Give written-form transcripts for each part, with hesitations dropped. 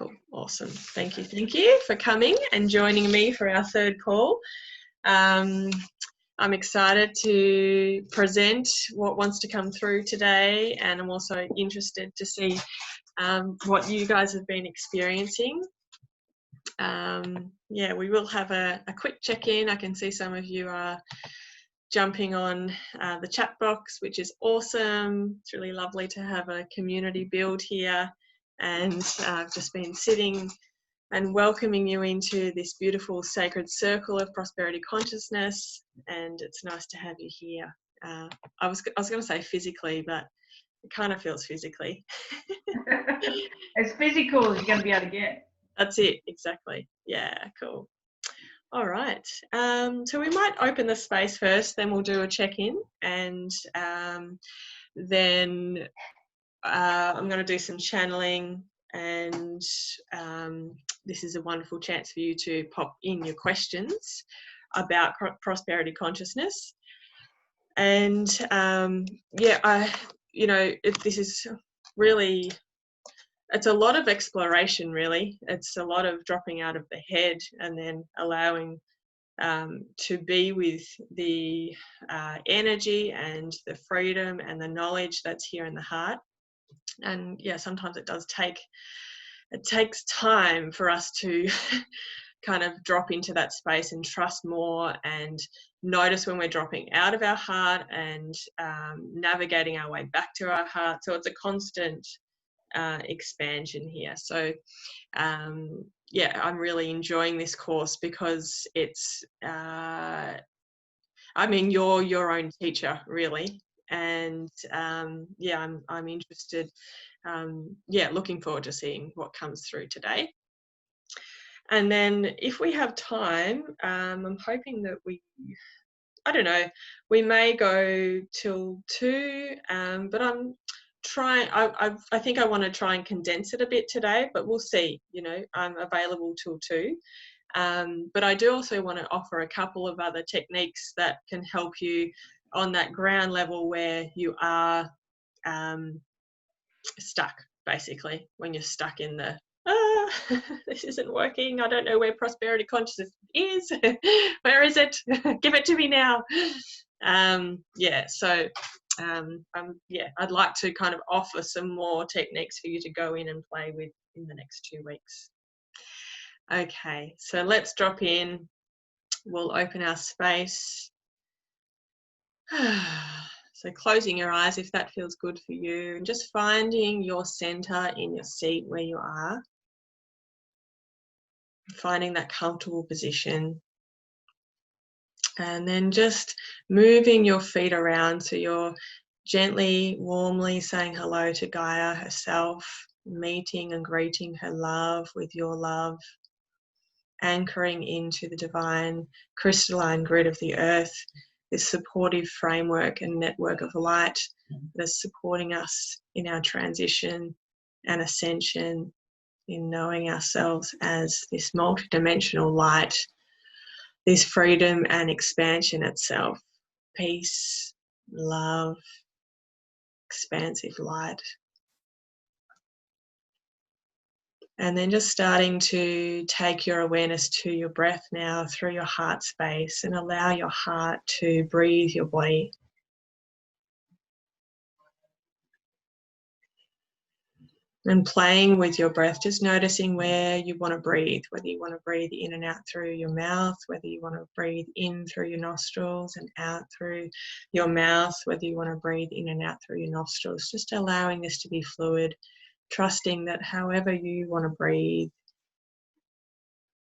Cool. Awesome. Thank you for coming and joining me for our third call. I'm excited to present what wants to come through today, and I'm also interested to see what you guys have been experiencing. Yeah, we will have a quick check-in. I can see some of you are jumping on the chat box, which is awesome. It's really lovely to have a community build here, and I've just been sitting and welcoming you into this beautiful sacred circle of prosperity consciousness, and it's nice to have you here. I was going to say physically, but it kind of feels physically. As physical as you're going to be able to get. That's it, exactly. Yeah, cool. All right, so we might open the space first, then we'll do a check-in, and then I'm going to do some channeling, and this is a wonderful chance for you to pop in your questions about prosperity consciousness. And yeah, this is really, it's a lot of exploration, really. It's a lot of dropping out of the head and then allowing to be with the energy and the freedom and the knowledge that's here in the heart. And yeah, sometimes it takes time for us to kind of drop into that space and trust more and notice when we're dropping out of our heart and navigating our way back to our heart. So it's a constant expansion here. So yeah, I'm really enjoying this course because it's I mean, you're your own teacher, really. And yeah, I'm interested. Yeah, looking forward to seeing what comes through today. And then if we have time, I'm hoping that I don't know, we may go till 2, but I'm trying, I think I want to try and condense it a bit today, but we'll see. You know, I'm available till 2. But I do also want to offer a couple of other techniques that can help you on that ground level where you are stuck, basically, when you're stuck in the, this isn't working, I don't know where prosperity consciousness is, where is it? Give it to me now. Yeah, so yeah, I'd like to kind of offer some more techniques for you to go in and play with in the next 2 weeks. Okay, so let's drop in. We'll open our space. So closing your eyes if that feels good for you, and just finding your center in your seat where you are. Finding that comfortable position. And then just moving your feet around, so you're gently, warmly saying hello to Gaia herself, meeting and greeting her love with your love, anchoring into the divine crystalline grid of the earth, this supportive framework and network of light that is supporting us in our transition and ascension, in knowing ourselves as this multidimensional light, this freedom and expansion itself, peace, love, expansive light. And then just starting to take your awareness to your breath now through your heart space, and allow your heart to breathe your body. And playing with your breath, just noticing where you want to breathe, whether you want to breathe in and out through your mouth, whether you want to breathe in through your nostrils and out through your mouth, whether you want to breathe in and out through your nostrils, just allowing this to be fluid, trusting that however you want to breathe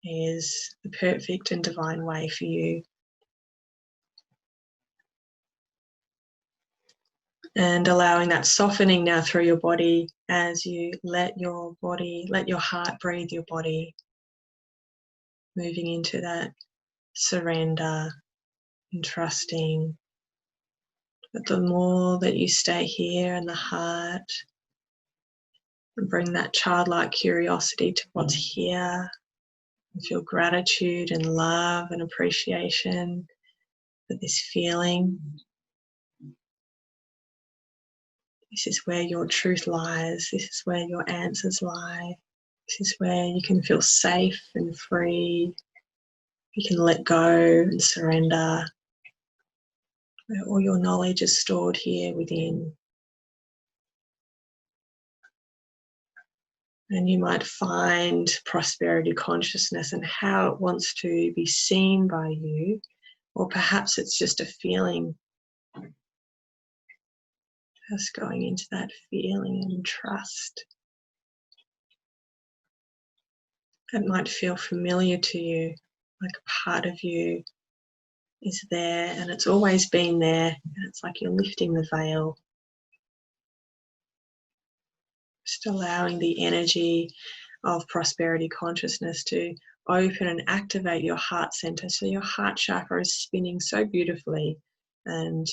is the perfect and divine way for you. And allowing that softening now through your body as you let your heart breathe your body, moving into that surrender and trusting that the more that you stay here in the heart and bring that childlike curiosity to what's here, and feel gratitude and love and appreciation for this feeling. This is where your truth lies. This is where your answers lie. This is where you can feel safe and free. You can let go and surrender. Where all your knowledge is stored here within. And you might find prosperity consciousness and how it wants to be seen by you, or perhaps it's just a feeling. Just going into that feeling and trust. It might feel familiar to you, like a part of you is there and it's always been there, and it's like you're lifting the veil. Just allowing the energy of prosperity consciousness to open and activate your heart center. So your heart chakra is spinning so beautifully and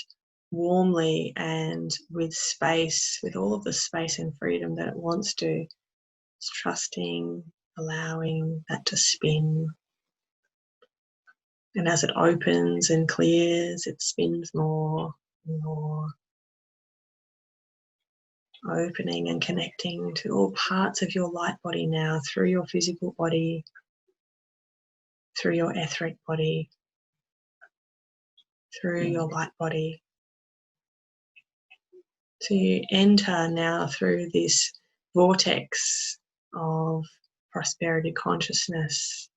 warmly and with space, with all of the space and freedom that it wants to. It's trusting, allowing that to spin. And as it opens and clears, it spins more and more. Opening and connecting to all parts of your light body now, through your physical body, through your etheric body, through your light body. So you enter now through this vortex of prosperity consciousness,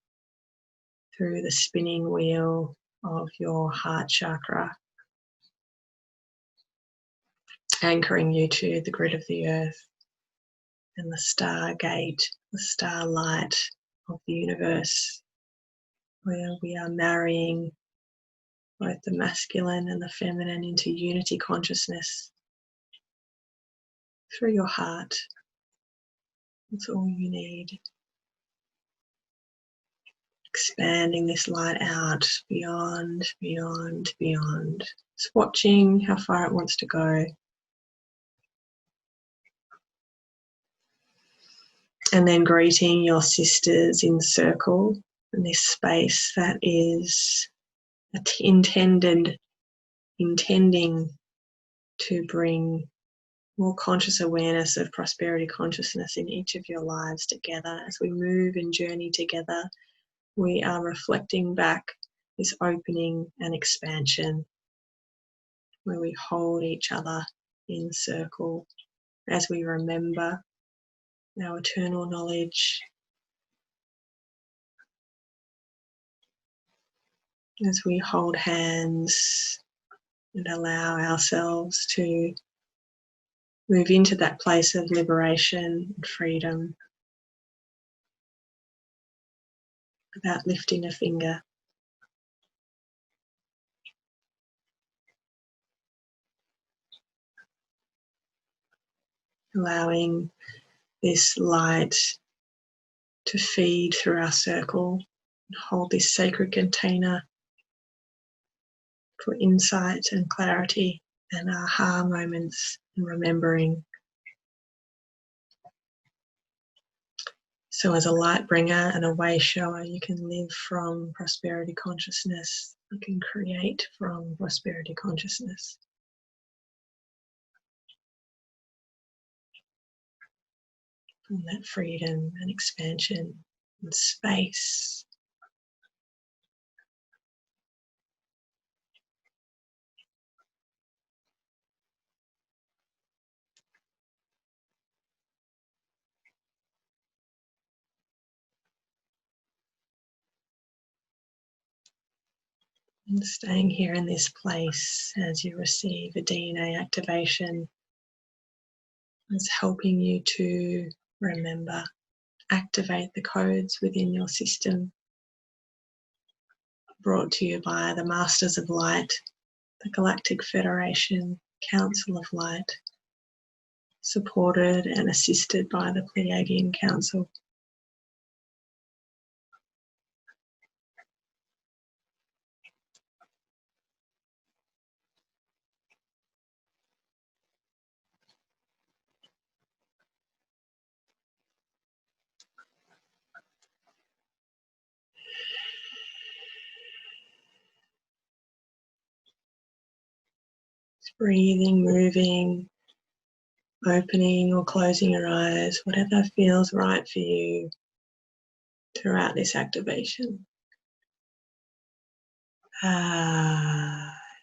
through the spinning wheel of your heart chakra, anchoring you to the grid of the earth and the stargate, the starlight of the universe, where we are marrying both the masculine and the feminine into unity consciousness through your heart. That's all you need. Expanding this light out beyond, beyond, beyond. Just watching how far it wants to go. And then greeting your sisters in circle in this space that is intending to bring more conscious awareness of prosperity consciousness in each of your lives together. As we move and journey together, we are reflecting back this opening and expansion where we hold each other in circle as we remember our eternal knowledge, as we hold hands and allow ourselves to move into that place of liberation and freedom without lifting a finger. Allowing this light to feed through our circle and hold this sacred container for insight and clarity and aha moments and remembering. So as a light bringer and a way shower, you can live from prosperity consciousness. You can create from prosperity consciousness. From that freedom and expansion and space. And staying here in this place as you receive a DNA activation is helping you to remember, activate the codes within your system, brought to you by the Masters of Light, the Galactic Federation, Council of Light, supported and assisted by the Pleiadian Council. Breathing, moving, opening or closing your eyes, whatever feels right for you throughout this activation.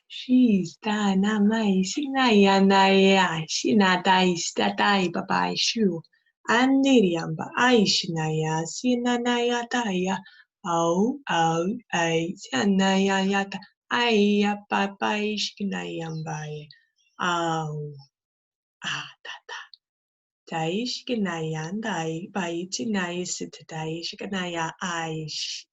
She's da na mai sina ya na ya shina dai sta dai babai shu andiriamba aishina ya sina na ya da ya au ai sana ya ya da ai ya babai shina yamba au da da dai shina ya dai bai tina is dai shina ya aish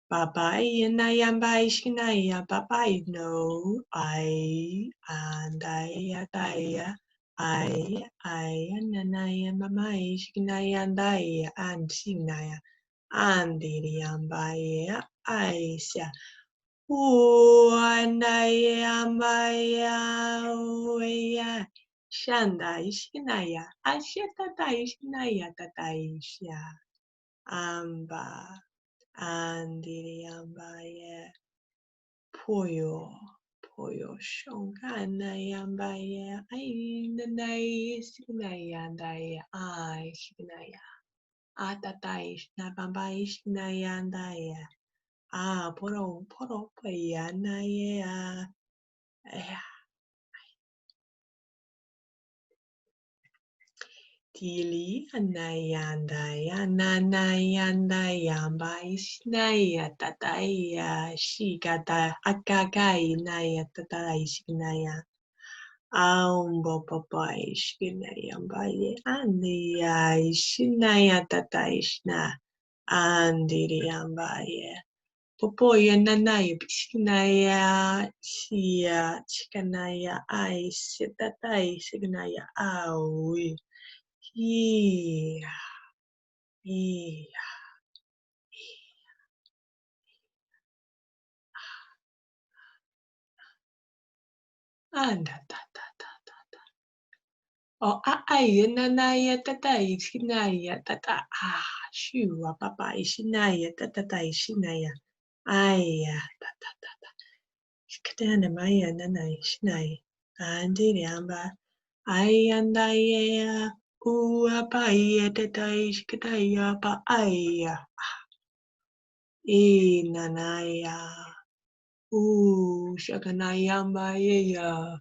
Babai and I am by Shinaya, Babai no, and I am Mamai, Shinaya and I, and Sinaya, and Diriambaya, I say, and I am by Shandai, Shinaya, Ashetatai, Shinaya, Tataisha, Amba. Andiriambaye Poyo Shonganayambaye Ainanai Signayandaya I Signaya Atatai Snabambai Signayandaya Poro Payanaya Dili anayandaya nanayandayamba isnaya tataya shikata akakai naya tatai shinaya aumbo papai shinayamba ye andiya shinaya tatai shna andiriyamba ye popoya nanaya shinaya shia chikanaya ai sitatai shinaya aui yeah, yeah. And da da da da da. Oh, ai na na ya ta ta ishinaya ta ta shua papa ishinaya ta ta ta ishinaya. Ai ya ta ta ta ta. Skitana maya na na ishinaya. Andi riamba. Ai anda ya. Ua pa ya ta ta ishkitaya pa ai ya. E na na ya. Shakanayamba yeah.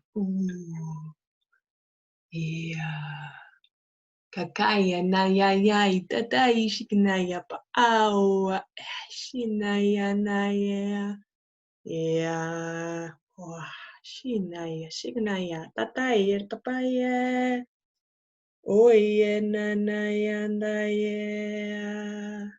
Yeah. Kakaya na ya ya tatai shikanaya pa au shinaya na ya. Yeah. Wah, shinaya shikanaya tatai tapaya. Oye na na ya na ya.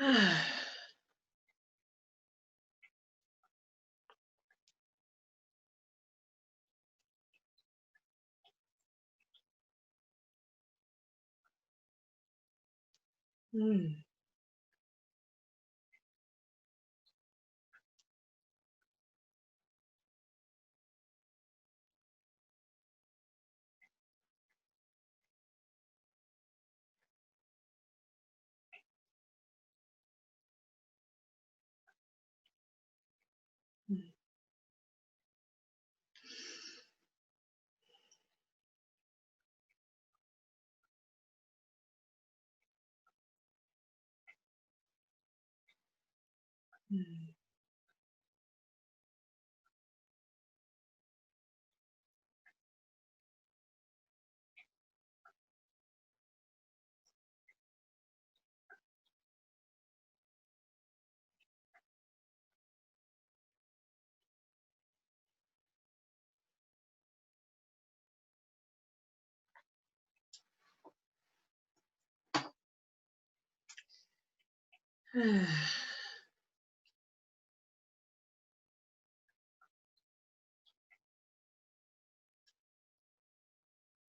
Mm. Mm.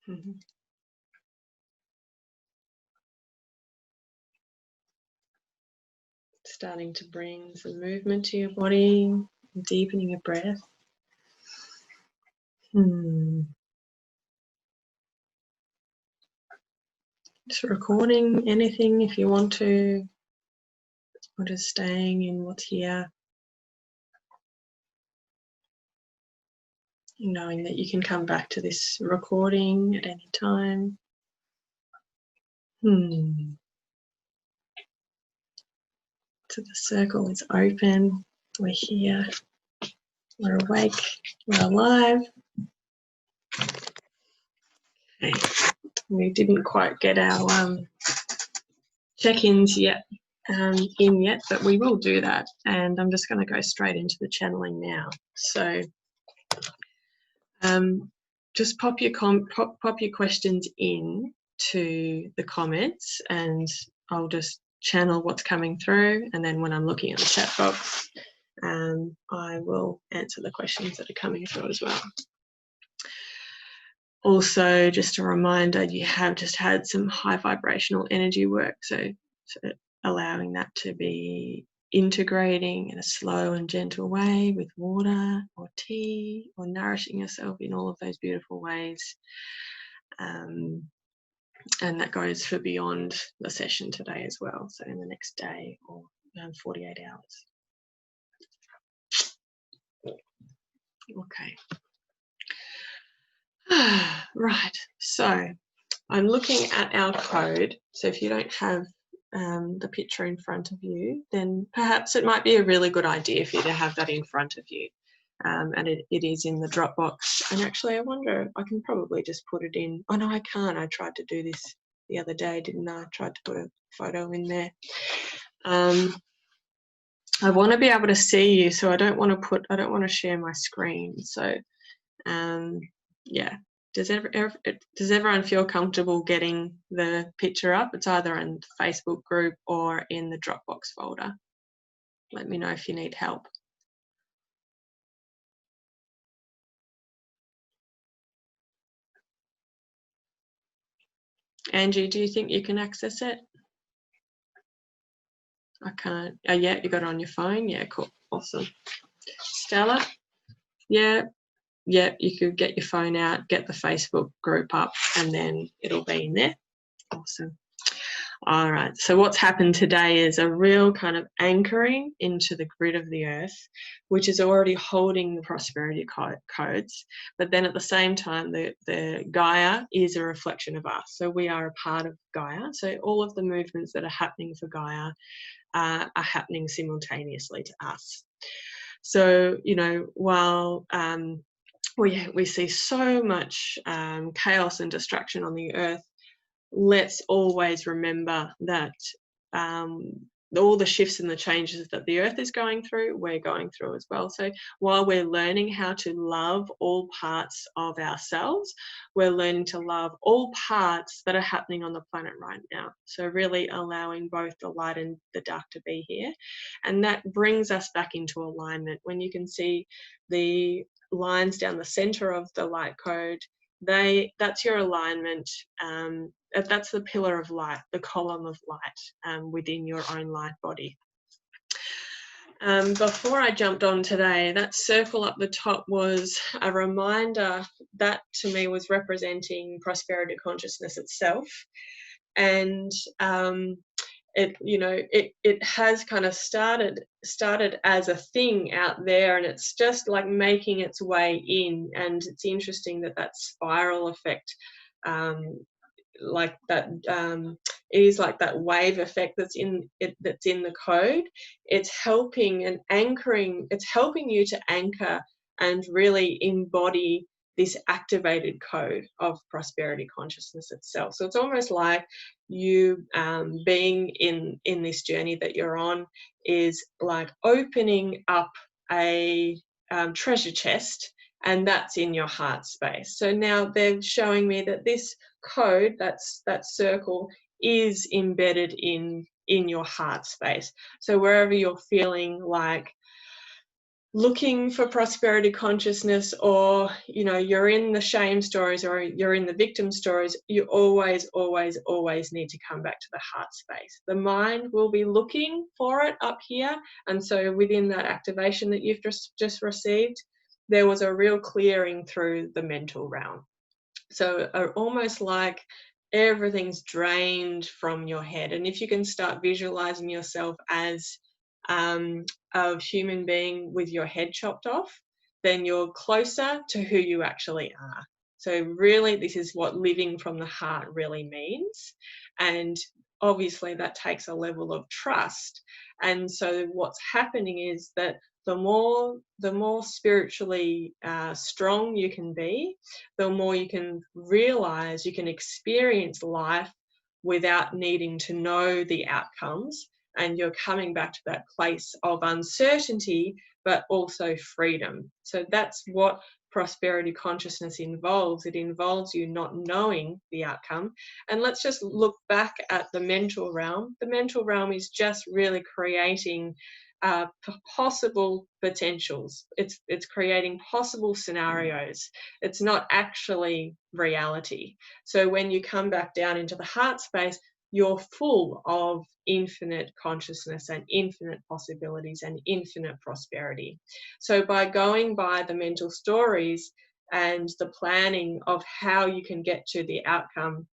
Mhm. Starting to bring some movement to your body, deepening your breath. Just recording anything if you want to, or just staying in what's here, knowing that you can come back to this recording at any time. So the circle is open, we're here, we're awake, we're alive. Okay. We didn't quite get our check-ins yet, but we will do that. And I'm just going to go straight into the channeling now. So just pop your questions in to the comments, and I'll just channel what's coming through. And then when I'm looking at the chat box, I will answer the questions that are coming through as well. Also, just a reminder, you have just had some high vibrational energy work, so allowing that to be integrating in a slow and gentle way with water or tea, or nourishing yourself in all of those beautiful ways. And that goes for beyond the session today as well, so in the next day or 48 hours. Okay. Right, so I'm looking at our code. So if you don't have the picture in front of you, then perhaps it might be a really good idea for you to have that in front of you. And it is in the Dropbox. And actually, I wonder, I can probably just put it in. Oh no, I can't. I tried to do this the other day, didn't I? I tried to put a photo in there. I want to be able to see you, so I don't want to share my screen. So yeah. Does everyone feel comfortable getting the picture up? It's either in the Facebook group or in the Dropbox folder. Let me know if you need help. Angie, do you think you can access it? I can't. Oh, yeah, you got it on your phone? Yeah, cool. Awesome. Stella? Yeah, you could get your phone out, get the Facebook group up, and then it'll be in there. Awesome. All right, so what's happened today is a real kind of anchoring into the grid of the earth, which is already holding the prosperity codes, but then at the same time, the Gaia is a reflection of us. So we are a part of Gaia. So all of the movements that are happening for Gaia are happening simultaneously to us. So, you know, while we see so much chaos and destruction on the earth, let's always remember that all the shifts and the changes that the earth is going through, we're going through as well. So while we're learning how to love all parts of ourselves, we're learning to love all parts that are happening on the planet right now. So really allowing both the light and the dark to be here. And that brings us back into alignment. When you can see the lines down the center of the light code, that's your alignment. That's the pillar of light, the column of light within your own light body. Before I jumped on today, that circle up the top was a reminder that to me was representing prosperity consciousness itself. And it has kind of started as a thing out there, and it's just like making its way in. And it's interesting that spiral effect, like that, it is like that wave effect that's in the code. It's helping and anchoring. It's helping you to anchor and really embody this activated code of prosperity consciousness itself. So it's almost like you being in this journey that you're on is like opening up a treasure chest, and that's in your heart space. So now they're showing me that this code, that circle, is embedded in your heart space. So wherever you're feeling like looking for prosperity consciousness, or you're in the shame stories or you're in the victim stories, you always need to come back to the heart space. The mind will be looking for it up here, and so within that activation that you've just received, there was a real clearing through the mental realm. So almost like everything's drained from your head. And if you can start visualizing yourself as a human being with your head chopped off, then you're closer to who you actually are. So really, this is what living from the heart really means. And obviously that takes a level of trust. And so what's happening is that the more spiritually strong you can be, the more you can realize, you can experience life without needing to know the outcomes, and you're coming back to that place of uncertainty but also freedom. So that's what prosperity consciousness involves. It involves you not knowing the outcome. And let's just look back at the mental realm. The mental realm is just really creating possible potentials. It's creating possible scenarios. It's not actually reality. So when you come back down into the heart space, you're full of infinite consciousness and infinite possibilities and infinite prosperity. So by going by the mental stories and the planning of how you can get to the outcome,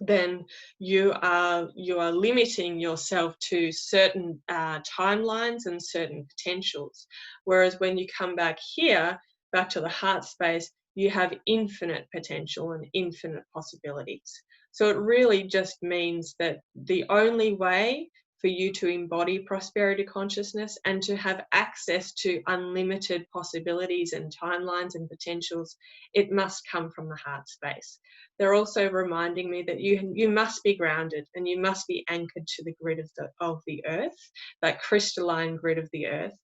then you are limiting yourself to certain timelines and certain potentials. Whereas when you come back here, back to the heart space, you have infinite potential and infinite possibilities. So it really just means that the only way for you to embody prosperity consciousness and to have access to unlimited possibilities and timelines and potentials, it must come from the heart space. They're also reminding me that you must be grounded and you must be anchored to the grid of the earth, that crystalline grid of the earth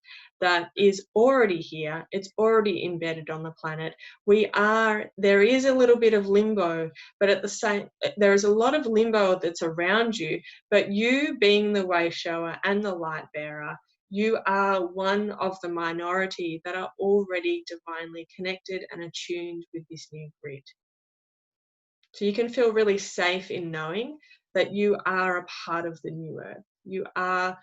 that is already here. It's already embedded on the planet. There is a little bit of limbo, but at the same, there is a lot of limbo that's around you, but you being the way shower and the light bearer, you are one of the minority that are already divinely connected and attuned with this new grid. So you can feel really safe in knowing that you are a part of the new earth. You are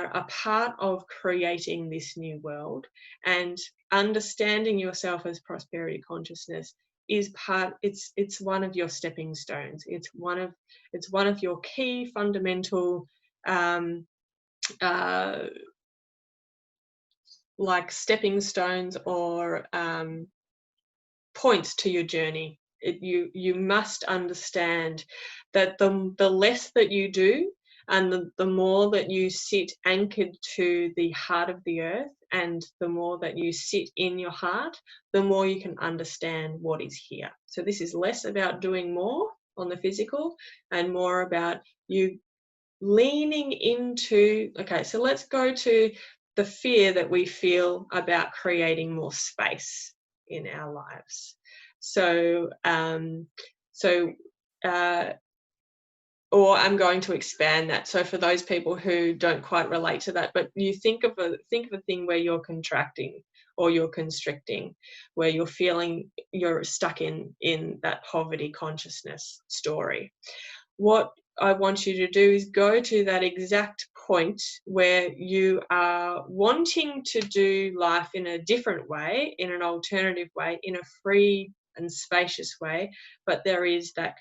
a part of creating this new world, and understanding yourself as prosperity consciousness is it's one of your stepping stones. It's one of your key fundamental like stepping stones or points to your journey. You must understand that the less that you do and the more that you sit anchored to the heart of the earth, and the more that you sit in your heart, the more you can understand what is here. So this is less about doing more on the physical and more about you leaning into, okay, so let's go to the fear that we feel about creating more space in our lives. So, or I'm going to expand that. So for those people who don't quite relate to that, but you think of a thing where you're contracting or you're constricting, where you're feeling you're stuck in that poverty consciousness story. What I want you to do is go to that exact point where you are wanting to do life in a different way, in an alternative way, in a free and spacious way, but there is that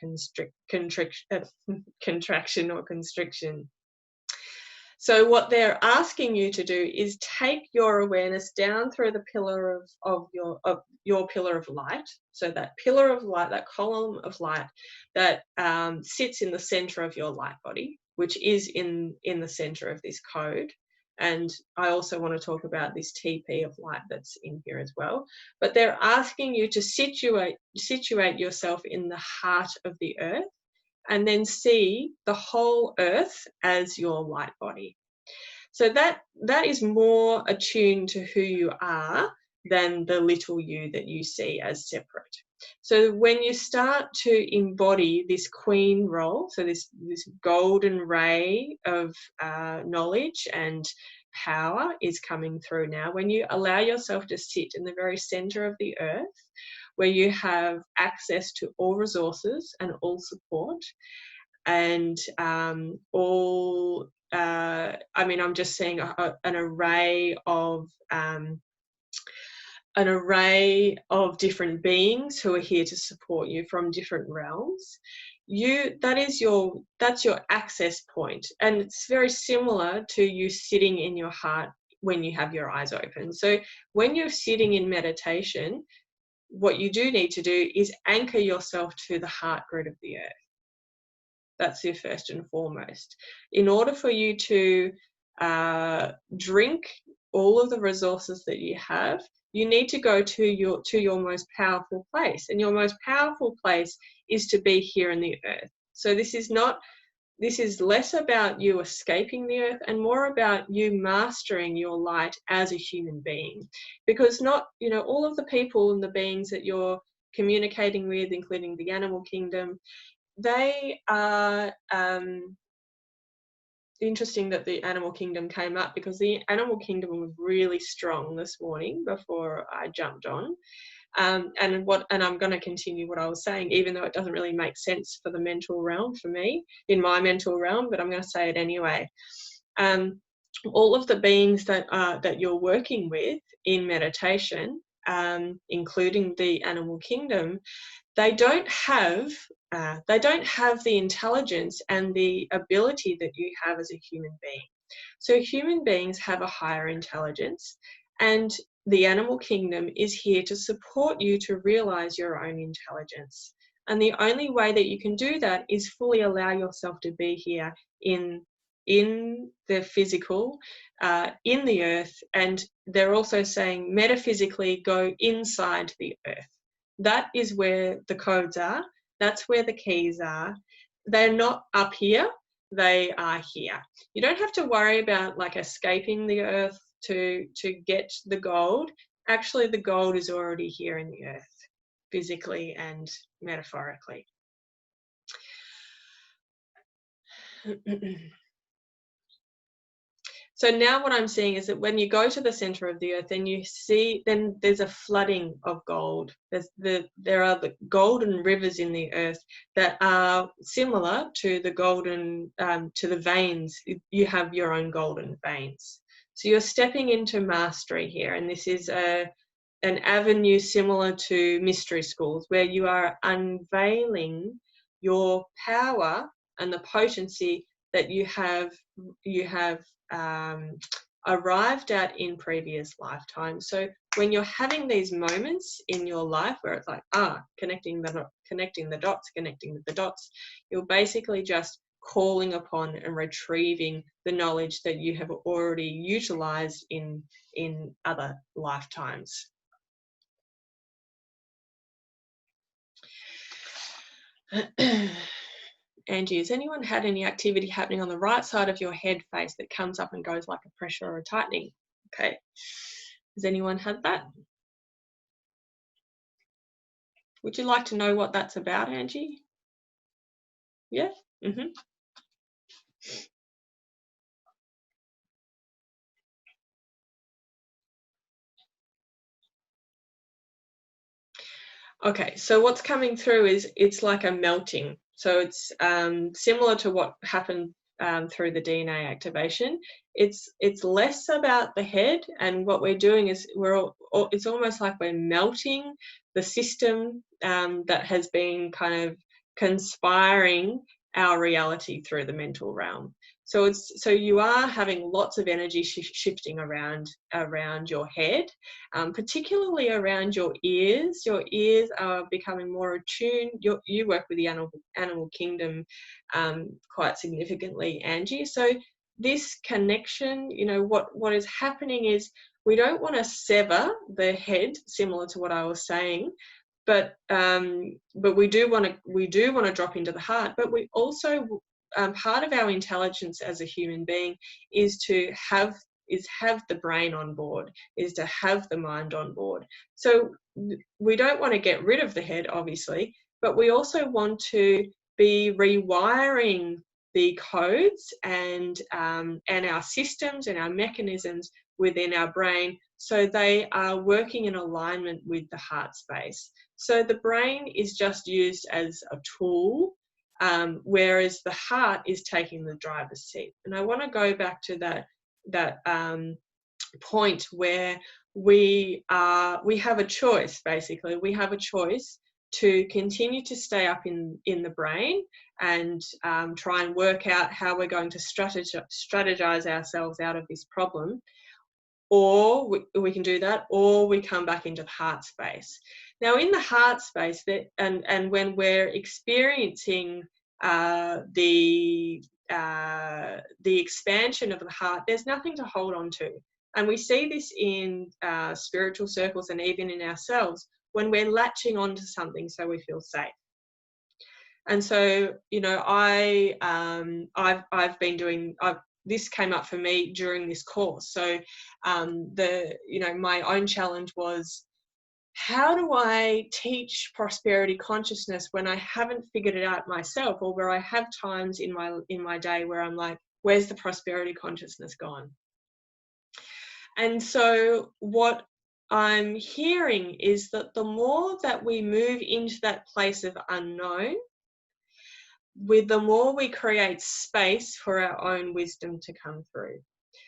contraction or constriction. So what they're asking you to do is take your awareness down through the pillar of your pillar of light. So that pillar of light, that column of light that sits in the center of your light body, which is in the center of this code. And I also want to talk about this TP of light that's in here as well. But they're asking you to situate yourself in the heart of the earth, and then see the whole earth as your light body. So that is more attuned to who you are than the little you that you see as separate. So when you start to embody this queen role, so this golden ray of knowledge and power is coming through now, when you allow yourself to sit in the very center of the earth, where you have access to all resources and all support and all, I mean, I'm just seeing an array of different beings who are here to support you from different realms. That's your access point, and it's very similar to you sitting in your heart when you have your eyes open. So when you're sitting in meditation, what you do need to do is anchor yourself to the heart grid of the earth. That's your first and foremost. In order for you to drink all of the resources that you have, you need to go to your most powerful place. And your most powerful place is to be here in the earth. So this is less about you escaping the earth and more about you mastering your light as a human being. Because all of the people and the beings that you're communicating with, including the animal kingdom, they are interesting that the animal kingdom came up, because the animal kingdom was really strong this morning before I jumped on. And I'm going to continue what I was saying, even though it doesn't really make sense for the mental realm for me, in my mental realm, but I'm going to say it anyway. All of the beings that you're working with in meditation, including the animal kingdom, they don't have the intelligence and the ability that you have as a human being. So human beings have a higher intelligence, and the animal kingdom is here to support you to realize your own intelligence. And the only way that you can do that is fully allow yourself to be here in the physical, in the earth. And they're also saying metaphysically go inside the earth. That is where the codes are. That's where the keys are. They're not up here. They are here. You don't have to worry about like escaping the earth to get the gold. Actually, the gold is already here in the earth, physically and metaphorically. So now what I'm seeing is that when you go to the center of the earth, then there's a flooding of gold. There are the golden rivers in the earth that are similar to the golden, to the veins. You have your own golden veins. So you're stepping into mastery here. And this is an avenue similar to mystery schools, where you are unveiling your power and the potency that you have arrived at in previous lifetimes. So when you're having these moments in your life where it's like, connecting the dots, you're basically just calling upon and retrieving the knowledge that you have already utilized in other lifetimes. Angie, has anyone had any activity happening on the right side of your head face that comes up and goes like a pressure or a tightening? Okay. Has anyone had that? Would you like to know what that's about, Angie? Yeah? Mm-hmm. Okay, so what's coming through is it's like a melting. So it's similar to what happened through the DNA activation. It's less about the head, and what we're doing is it's almost like we're melting the system that has been kind of conspiring our reality through the mental realm. So you are having lots of energy shifting around your head, particularly around your ears. Your ears are becoming more attuned. You work with the animal kingdom quite significantly, Angie. So this connection, you know, what is happening is we don't want to sever the head, similar to what I was saying, but we do want to drop into the heart. But we also part of our intelligence as a human being is to have the brain on board, is to have the mind on board. So we don't want to get rid of the head, obviously, but we also want to be rewiring the codes and our systems and our mechanisms within our brain so they are working in alignment with the heart space. So the brain is just used as a tool, whereas the heart is taking the driver's seat. And I want to go back to that point where we have a choice. Basically, we have a choice to continue to stay up in the brain and try and work out how we're going to strategize ourselves out of this problem, or we can do that, or we come back into the heart space. Now, in the heart space, and when we're experiencing the expansion of the heart, there's nothing to hold on to. And we see this in spiritual circles and even in ourselves when we're latching onto something so we feel safe. And so, you know, I've been doing. This came up for me during this course. So, my own challenge was, how do I teach prosperity consciousness when I haven't figured it out myself, or where I have times in my day where I'm like, where's the prosperity consciousness gone? And so what I'm hearing is that the more that we move into that place of unknown, the more we create space for our own wisdom to come through.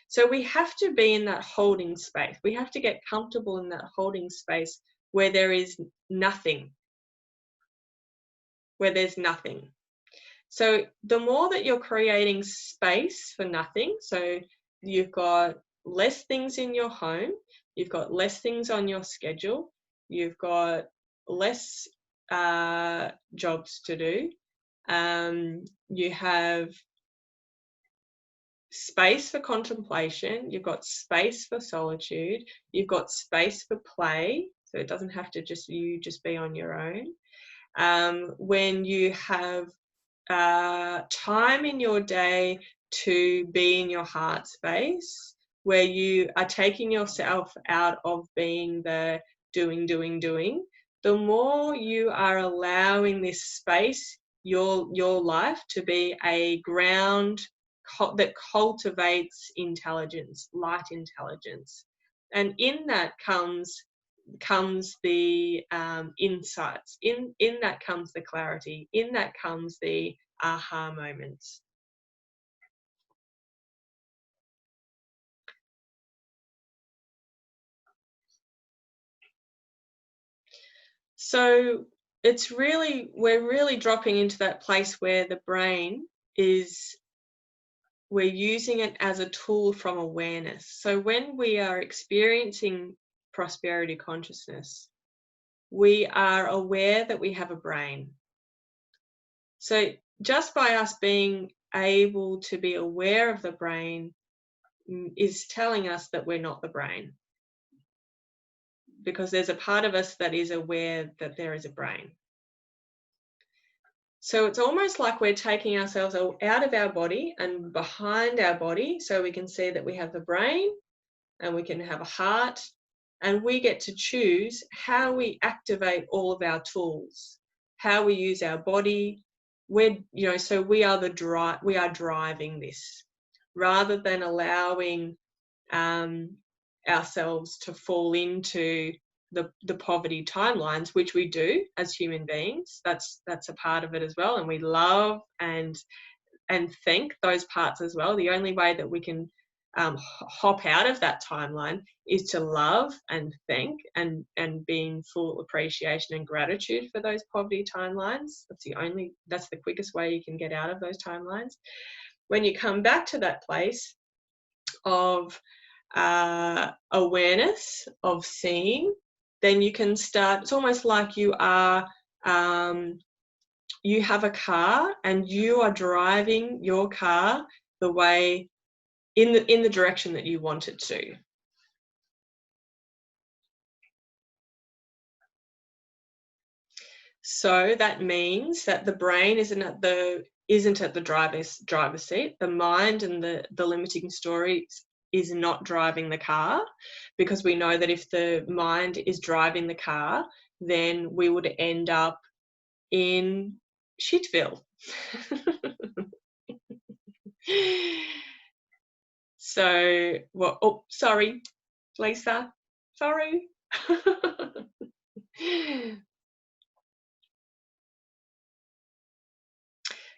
So we have to be in that holding space. We have to get comfortable in that holding space where there is nothing, where there's nothing. So the more that you're creating space for nothing, so you've got less things in your home, you've got less things on your schedule, you've got less jobs to do, you have space for contemplation, you've got space for solitude, you've got space for play, so it doesn't have to just be on your own. When you have time in your day to be in your heart space, where you are taking yourself out of being the doing, the more you are allowing this space, your life, to be a ground that cultivates intelligence, light intelligence. And in that comes the insights, in that comes the clarity, in that comes the aha moments. So we're really dropping into that place where the brain we're using it as a tool from awareness. So when we are experiencing prosperity consciousness, we are aware that we have a brain. So just by us being able to be aware of the brain is telling us that we're not the brain, because there's a part of us that is aware that there is a brain. So it's almost like we're taking ourselves out of our body and behind our body, so we can see that we have the brain and we can have a heart, and we get to choose how we activate all of our tools, how we use our body. So we are driving this, rather than allowing ourselves to fall into the poverty timelines, which we do as human beings. That's a part of it as well, and we love and think those parts as well. The only way that we can hop out of that timeline is to love and thank and be in full appreciation and gratitude for those poverty timelines. That's the quickest way you can get out of those timelines. When you come back to that place of awareness, of seeing, then you can start. It's almost like you are you have a car and you are driving your car the way in the direction that you want it to. So that means that the brain isn't at the driver's seat. The mind and the limiting stories is not driving the car, because we know that if the mind is driving the car, then we would end up in Shitville. So, well, oh, sorry, Lisa, sorry.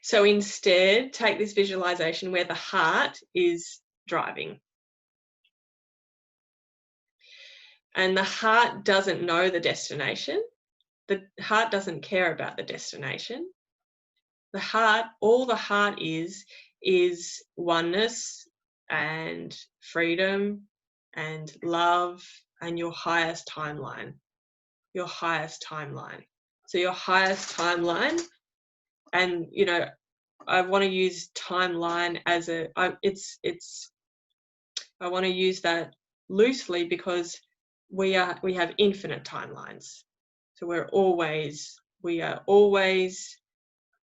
So instead, take this visualization where the heart is driving. And the heart doesn't know the destination. The heart doesn't care about the destination. All the heart is oneness and freedom and love and your highest timeline. Your highest timeline. So your highest timeline, and I want to use timeline as I want to use that loosely, because we have infinite timelines. So we are always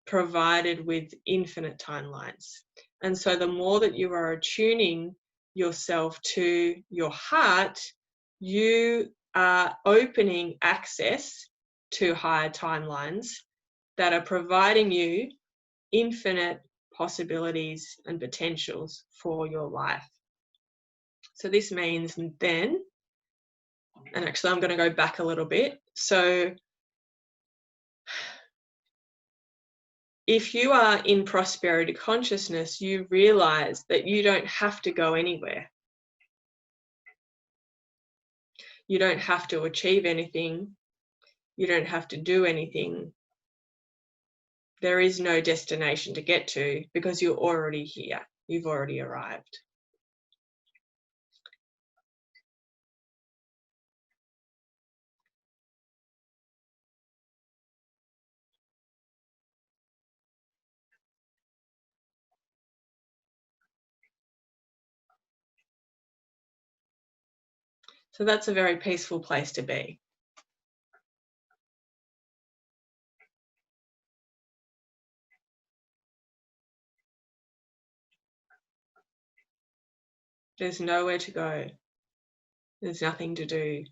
provided with infinite timelines. And so the more that you are attuning yourself to your heart, you are opening access to higher timelines that are providing you infinite possibilities and potentials for your life. So this means then, and actually I'm going to go back a little bit. So if you are in prosperity consciousness, you realize that you don't have to go anywhere. You don't have to achieve anything. You don't have to do anything. There is no destination to get to, because you're already here. You've already arrived. So that's a very peaceful place to be. There's nowhere to go. There's nothing to do.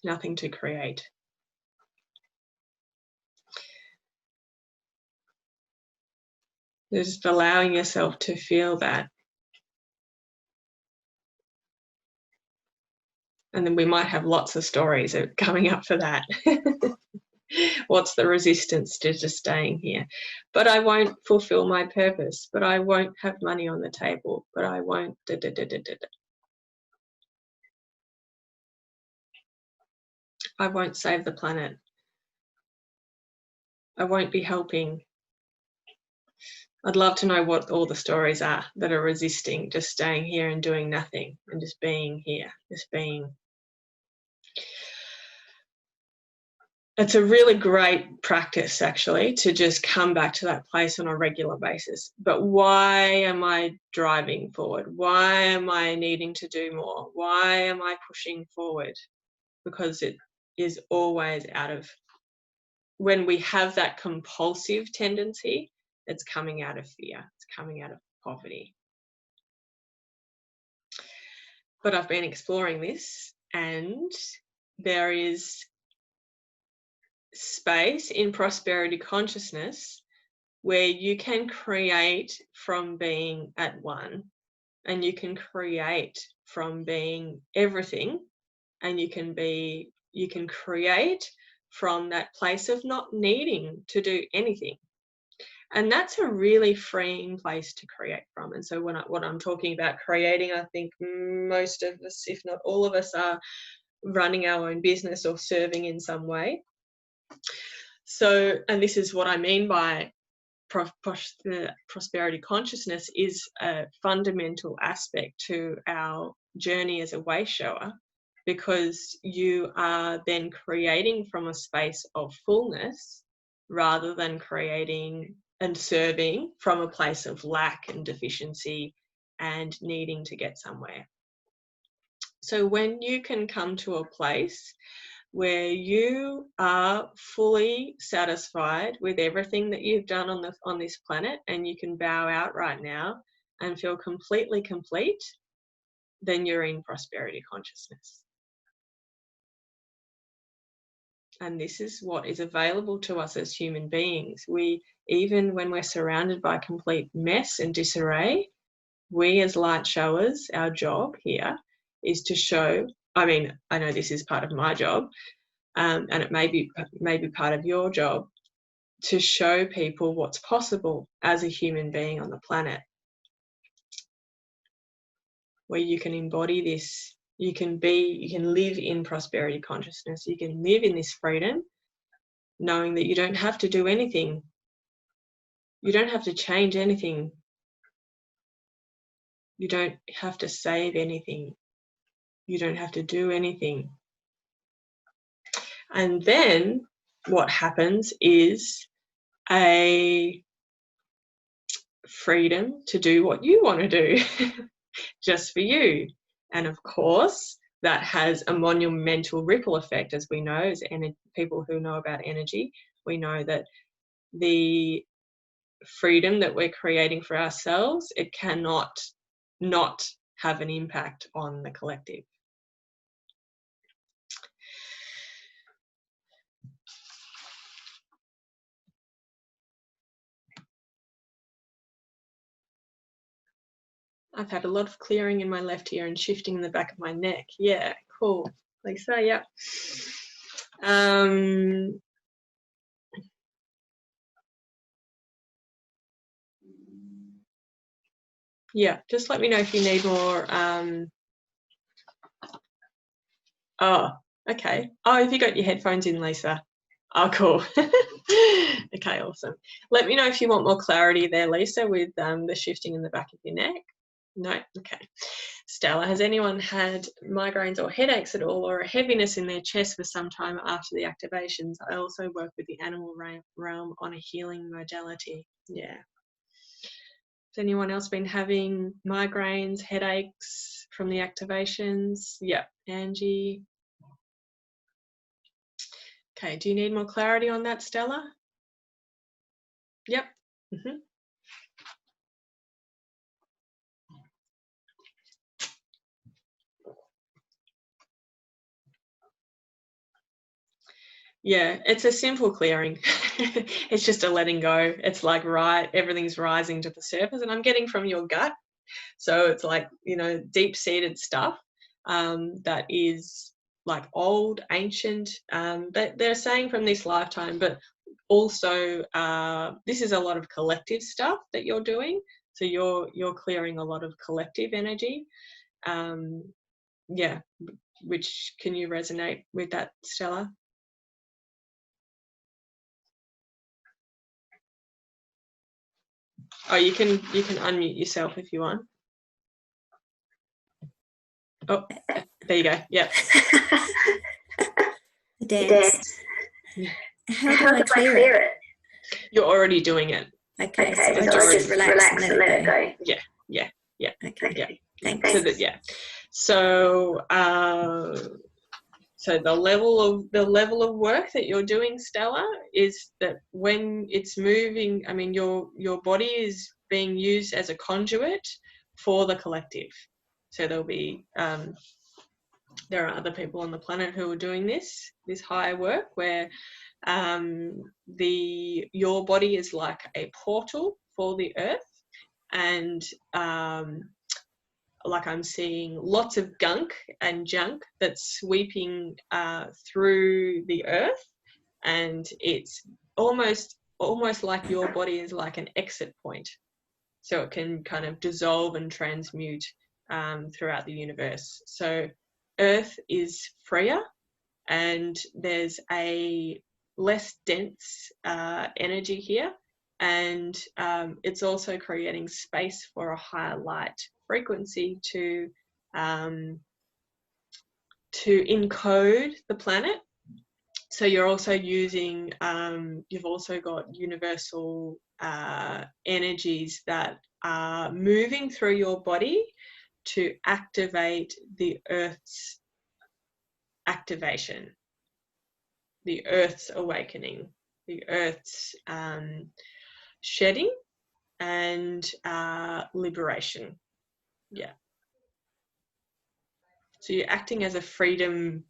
Nothing to create. Just allowing yourself to feel that. And then we might have lots of stories coming up for that. What's the resistance to just staying here? But I won't fulfill my purpose. But I won't have money on the table. But I won't. I won't save the planet. I won't be helping. I'd love to know what all the stories are that are resisting just staying here and doing nothing and just being here, just being. It's a really great practice, actually, to just come back to that place on a regular basis. But why am I driving forward? Why am I needing to do more? Why am I pushing forward? Because it is always out of when we have that compulsive tendency, it's coming out of fear, it's coming out of poverty. But I've been exploring this, and there is space in prosperity consciousness where you can create from being at one, and you can create from being everything, and you can create from that place of not needing to do anything. And that's a really freeing place to create from. And so what I'm talking about creating, I think most of us, if not all of us, are running our own business or serving in some way. So, and this is what I mean by prosperity consciousness is a fundamental aspect to our journey as a way shower, because you are then creating from a space of fullness rather than creating and serving from a place of lack and deficiency and needing to get somewhere. So when you can come to a place where you are fully satisfied with everything that you've done on this planet, and you can bow out right now and feel completely complete, then you're in prosperity consciousness. And this is what is available to us as human beings. Even when we're surrounded by complete mess and disarray, we as light showers, our job here is to show, I know this is part of my job, and it may be part of your job, to show people what's possible as a human being on the planet, where you can embody this. You can live in prosperity consciousness. You can live in this freedom, knowing that you don't have to do anything. You don't have to change anything. You don't have to save anything. You don't have to do anything. And then what happens is a freedom to do what you want to do, just for you. And of course, that has a monumental ripple effect, as we know, as people who know about energy. We know that the freedom that we're creating for ourselves, it cannot not have an impact on the collective. I've had a lot of clearing in my left ear and shifting in the back of my neck. Yeah, cool. Lisa, yeah. Yeah, just let me know if you need more. Oh, okay. Oh, have you got your headphones in, Lisa? Oh, cool. Okay, awesome. Let me know if you want more clarity there, Lisa, with the shifting in the back of your neck. No? Okay. Stella, has anyone had migraines or headaches at all, or a heaviness in their chest for some time after the activations? I also work with the animal realm on a healing modality. Yeah. Has anyone else been having migraines, headaches from the activations? Yeah. Angie. Okay, do you need more clarity on that, Stella? Yep. Mm-hmm. Yeah, it's a simple clearing. It's just a letting go. It's like, right, everything's rising to the surface, and I'm getting from your gut. So it's like, deep-seated stuff that is like old, ancient, that they're saying from this lifetime, but also this is a lot of collective stuff that you're doing. So you're clearing a lot of collective energy. Yeah, which, can you resonate with that, Stella? Oh, you can unmute yourself if you want. Oh, there you go. Yep. Dance. How do I clear it? You're already doing it. Okay, so I just relax and let it go. Yeah. Okay. Yeah. Thanks. So that, yeah. So So the level of work that you're doing, Stella, is that when it's moving, I mean, your body is being used as a conduit for the collective. So there'll be there are other people on the planet who are doing this higher work where your body is like a portal for the earth, and like I'm seeing lots of gunk and junk that's sweeping through the earth, and it's almost like your body is like an exit point, so it can kind of dissolve and transmute throughout the universe. So earth is freer, and there's a less dense energy here, and it's also creating space for a higher light frequency to encode the planet. So you're also using, you've also got universal energies that are moving through your body to activate the Earth's activation, the Earth's awakening, the Earth's shedding and liberation. Yeah. So you're acting as a freedom,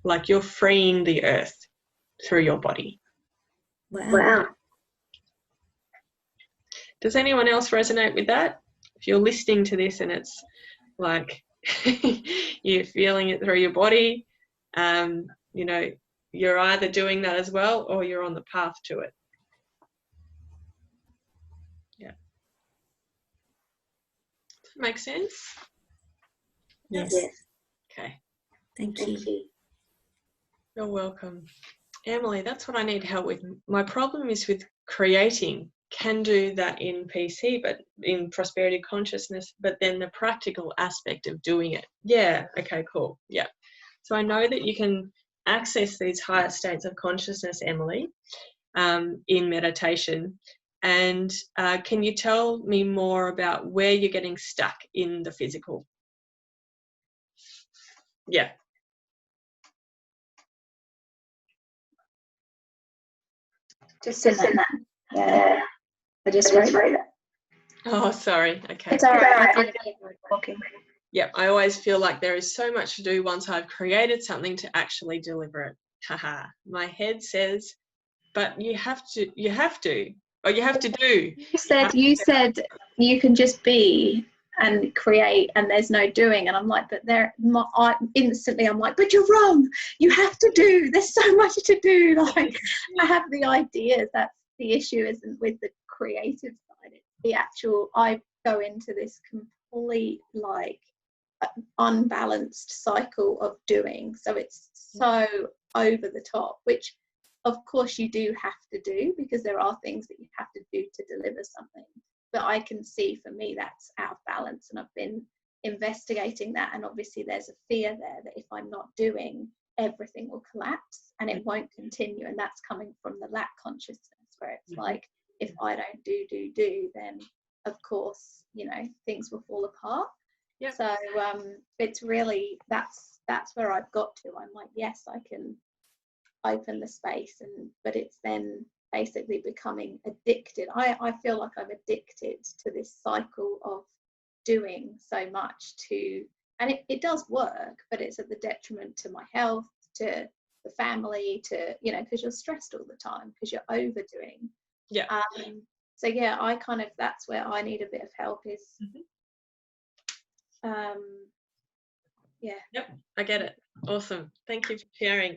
like you're freeing the earth through your body. Wow. Does anyone else resonate with that? If you're listening to this and it's like you're feeling it through your body, you know, you're either doing that as well or you're on the path to it. Yeah. Does that make sense? Yes. Okay. Thank you. You're welcome. Emily, that's what I need help with. My problem is with creating. Can do that in PC, but in prosperity consciousness, but then the practical aspect of doing it. Yeah, okay, cool. Yeah. So I know that you can access these higher states of consciousness, Emily, in meditation. And can you tell me more about where you're getting stuck in the physical? Yeah. Just in that. Yeah. I just wrote it. Oh, sorry. Okay. It's all right. I didn't keep walking. Yep. I always feel like there is so much to do once I've created something to actually deliver it. Haha. My head says, but you have to, or you have to do. You said you can just be and create and there's no doing, and I'm like, but I'm like, but you're wrong, you have to do, there's so much to do. Like, I have the ideas. That's the issue, isn't with the creative side, it's the actual, I go into this complete like unbalanced cycle of doing, so it's so over the top, which of course you do have to do because there are things that you have to do to deliver something. But I can see for me that's out of balance, and I've been investigating that, and obviously there's a fear there that if I'm not doing, everything will collapse and it won't continue, and that's coming from the lack consciousness, where it's like, if I don't do, then of course, you know, things will fall apart. Yep. So it's really, that's where I've got to. I'm like, yes, I can open the space, but it's then basically becoming addicted. I feel like I'm addicted to this cycle of doing so much and it does work, but it's at the detriment to my health, to the family, to, you know, because you're stressed all the time because you're overdoing. Yeah. So yeah, I kind of, that's where I need a bit of help is yeah. Yep, I get it. Awesome. Thank you for sharing.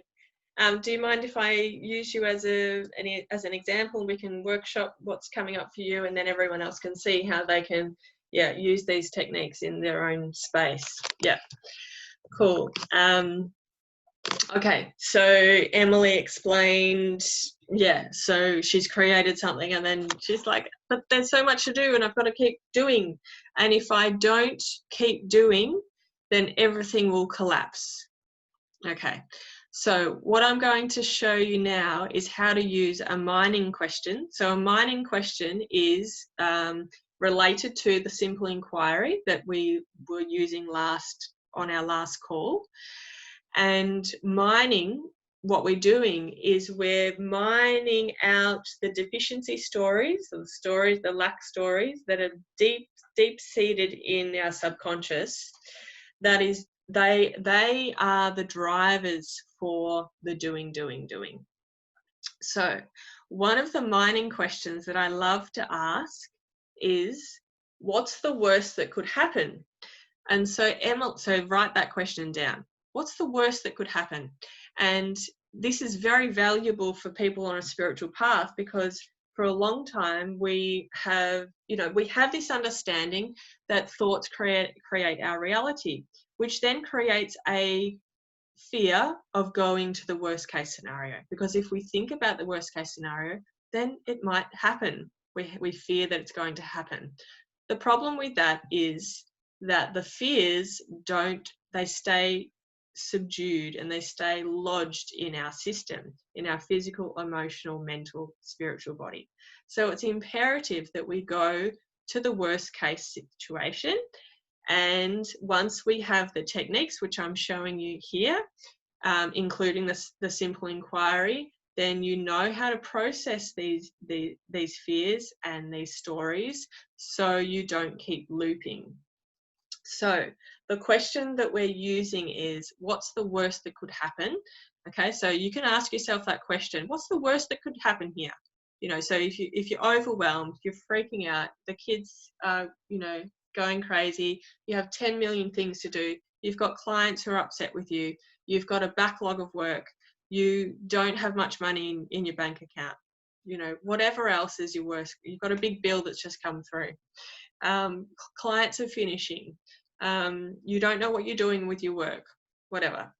Do you mind if I use you as an example? We can workshop what's coming up for you, and then everyone else can see how they can, use these techniques in their own space. Yeah, cool. Okay, so Emily explained, so she's created something, and then she's like, but there's so much to do, and I've got to keep doing. And if I don't keep doing, then everything will collapse. Okay. So what I'm going to show you now is how to use a mining question. So a mining question is related to the simple inquiry that we were using on our last call. And mining, what we're doing is we're mining out the deficiency stories, the lack stories that are deep seated in our subconscious. That is, they are the drivers for the doing. So one of the mining questions that I love to ask is, what's the worst that could happen? And so so write that question down. What's the worst that could happen? And this is very valuable for people on a spiritual path, because for a long time we have this understanding that thoughts create our reality, which then creates a fear of going to the worst case scenario. Because if we think about the worst case scenario, then it might happen. We fear that it's going to happen. The problem with that is that the fears they stay subdued and they stay lodged in our system, in our physical, emotional, mental, spiritual body. So it's imperative that we go to the worst case situation. And once we have the techniques, which I'm showing you here, including the simple inquiry, then you know how to process these fears and these stories, so you don't keep looping. So the question that we're using is, what's the worst that could happen? Okay, so you can ask yourself that question. What's the worst that could happen here? So if you're overwhelmed, you're freaking out, the kids are, going crazy, you have 10 million things to do, you've got clients who are upset with you, you've got a backlog of work, you don't have much money in your bank account, whatever else is your worst, you've got a big bill that's just come through, clients are finishing, you don't know what you're doing with your work, whatever.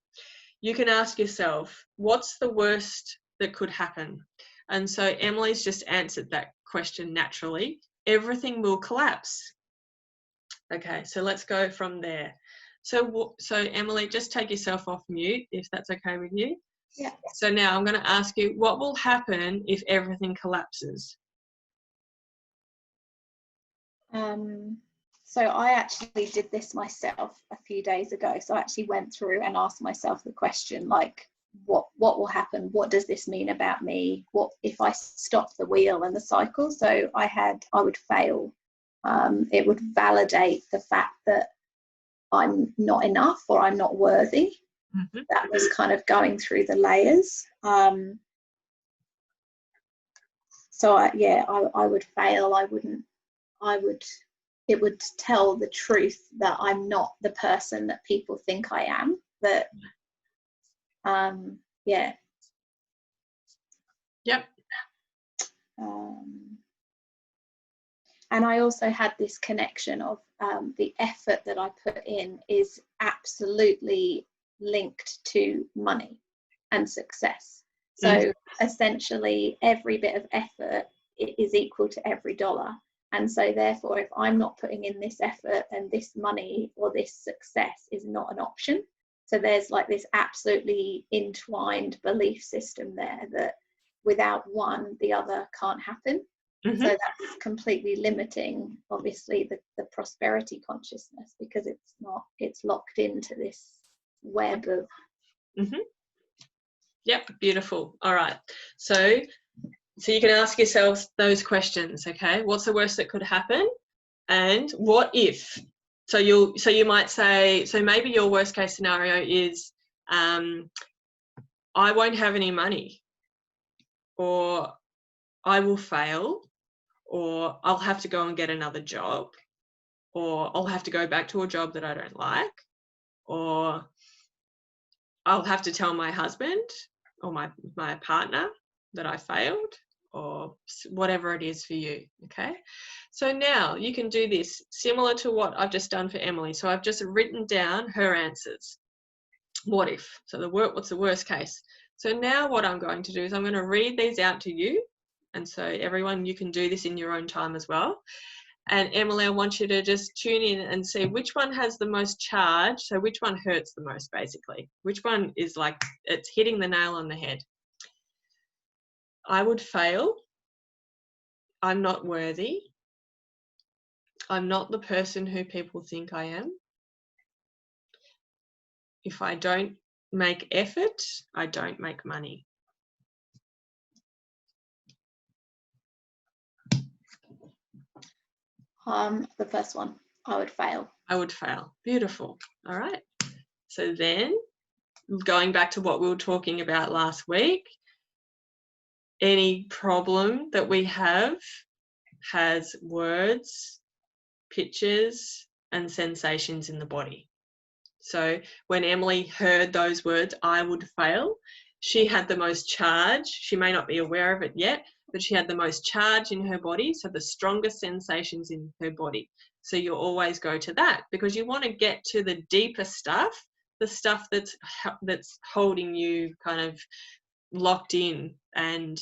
You can ask yourself, what's the worst that could happen? And so Emily's just answered that question naturally. Everything will collapse. Okay, so let's go from there. So Emily, just take yourself off mute, if that's okay with you. Yeah. So now I'm going to ask you, what will happen if everything collapses? So I actually did this myself a few days ago. So I actually went through and asked myself the question, like, what will happen? What does this mean about me? What if I stop the wheel and the cycle? So I would fail. It would validate the fact that I'm not enough or I'm not worthy. Mm-hmm. That was kind of going through the layers. So I would fail. It would tell the truth that I'm not the person that people think I am. That, yeah. Yep. And I also had this connection of the effort that I put in is absolutely linked to money and success. So essentially every bit of effort is equal to every dollar. And so therefore, if I'm not putting in this effort, then this money or this success is not an option. So there's like this absolutely entwined belief system there that without one, the other can't happen. Mm-hmm. So that's completely limiting, obviously, the prosperity consciousness, because it's locked into this web of. Mm-hmm. Yep, beautiful. All right. So you can ask yourself those questions, okay? What's the worst that could happen? And what if? So you might say, so maybe your worst case scenario is, I won't have any money, or I will fail, or I'll have to go and get another job, or I'll have to go back to a job that I don't like, or I'll have to tell my husband or my partner that I failed, or whatever it is for you, okay? So now you can do this similar to what I've just done for Emily. So I've just written down her answers. What if? So what's the worst case? So now what I'm going to do is I'm going to read these out to you. And so everyone, you can do this in your own time as well. And Emily, I want you to just tune in and see which one has the most charge. So which one hurts the most, basically. Which one is like, it's hitting the nail on the head. I would fail. I'm not worthy. I'm not the person who people think I am. If I don't make effort, I don't make money. The first one, I would fail. I would fail. Beautiful. All right. So then, going back to what we were talking about last week, any problem that we have has words, pictures, and sensations in the body. So when Emily heard those words, I would fail, she had the most charge. She may not be aware of it yet, but she had the most charge in her body, so the strongest sensations in her body. So you always go to that because you want to get to the deeper stuff, the stuff that's holding you kind of locked in and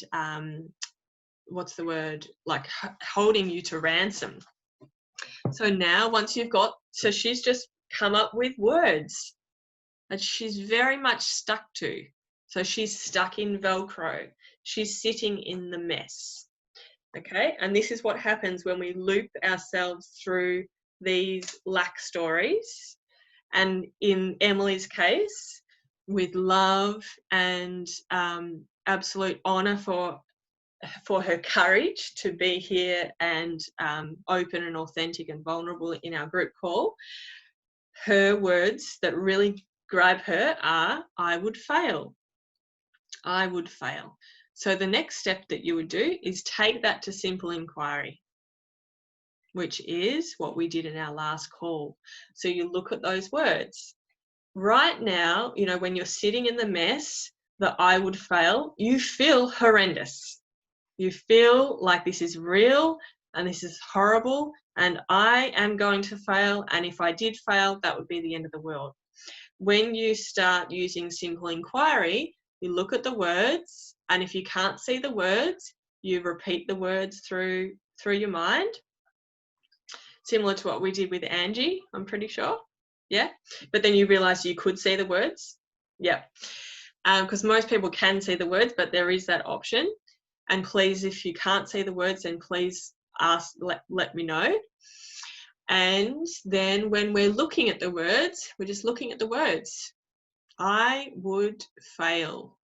what's the word, like holding you to ransom. So now once you've got, so she's just come up with words that she's very much stuck to. So she's stuck in Velcro. She's sitting in the mess. Okay, and this is what happens when we loop ourselves through these lack stories. And in Emily's case, with love and absolute honor for her courage to be here and open and authentic and vulnerable in our group call, her words that really grab her are, I would fail. I would fail. So the next step that you would do is take that to simple inquiry, which is what we did in our last call. So you look at those words. Right now, you know, when you're sitting in the mess, the I would fail, you feel horrendous. You feel like this is real and this is horrible and I am going to fail, and if I did fail, that would be the end of the world. When you start using simple inquiry, you look at the words, and if you can't see the words, you repeat the words through your mind. Similar to what we did with Angie, I'm pretty sure. Yeah. But then you realize you could see the words. Yeah. Because most people can see the words, but there is that option. And please, if you can't see the words, then please let me know. And then when we're looking at the words, we're just looking at the words. I would fail.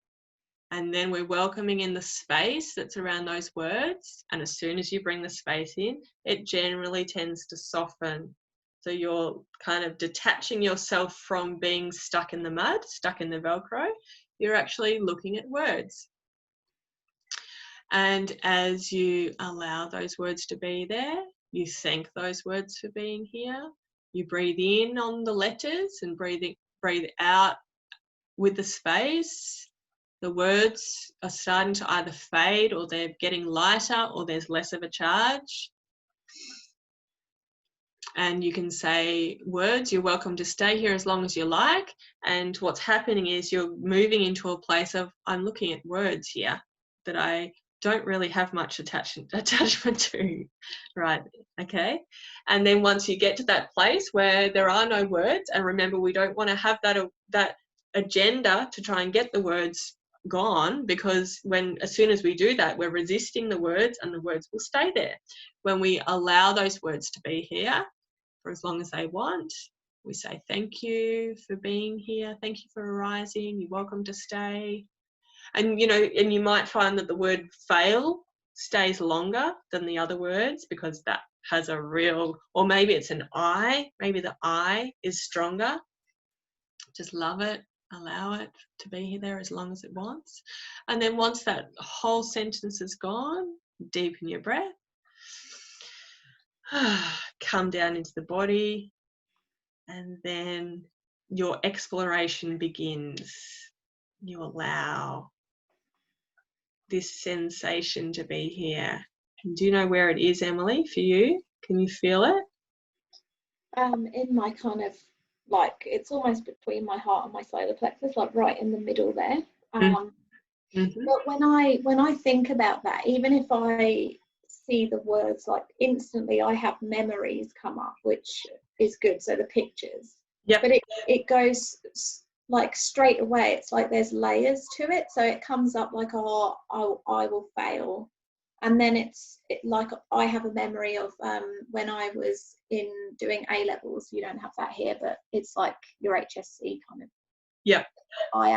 And then we're welcoming in the space that's around those words. And as soon as you bring the space in, it generally tends to soften. So you're kind of detaching yourself from being stuck in the mud, stuck in the Velcro. You're actually looking at words. And as you allow those words to be there, you thank those words for being here. You breathe in on the letters and breathe out with the space. The words are starting to either fade or they're getting lighter or there's less of a charge. And you can say words, you're welcome to stay here as long as you like. And what's happening is you're moving into a place of, I'm looking at words here that I don't really have much attachment to, right? Okay. And then once you get to that place where there are no words, and remember, we don't want to have that agenda to try and get the words gone, because as soon as we do that, we're resisting the words and the words will stay there. When we allow those words to be here for as long as they want, we say thank you for being here, thank you for arising, you're welcome to stay. And you know, and you might find that the word fail stays longer than the other words because that has a real, or maybe it's an I, maybe the I is stronger. Just love it, allow it to be there as long as it wants. And then once that whole sentence is gone, deepen your breath, come down into the body, and then your exploration begins. You allow this sensation to be here. And do you know where it is, Emily, for you? Can you feel it? In my kind of, like, it's almost between my heart and my solar plexus, like right in the middle there. But when I think about that, even if I see the words, like instantly I have memories come up, which is good. So the pictures. Yeah. But it goes like straight away. It's like there's layers to it. So it comes up like, oh, I will fail. And then like I have a memory of when I was doing A levels. You don't have that here, but it's like your HSC kind of. Yeah. I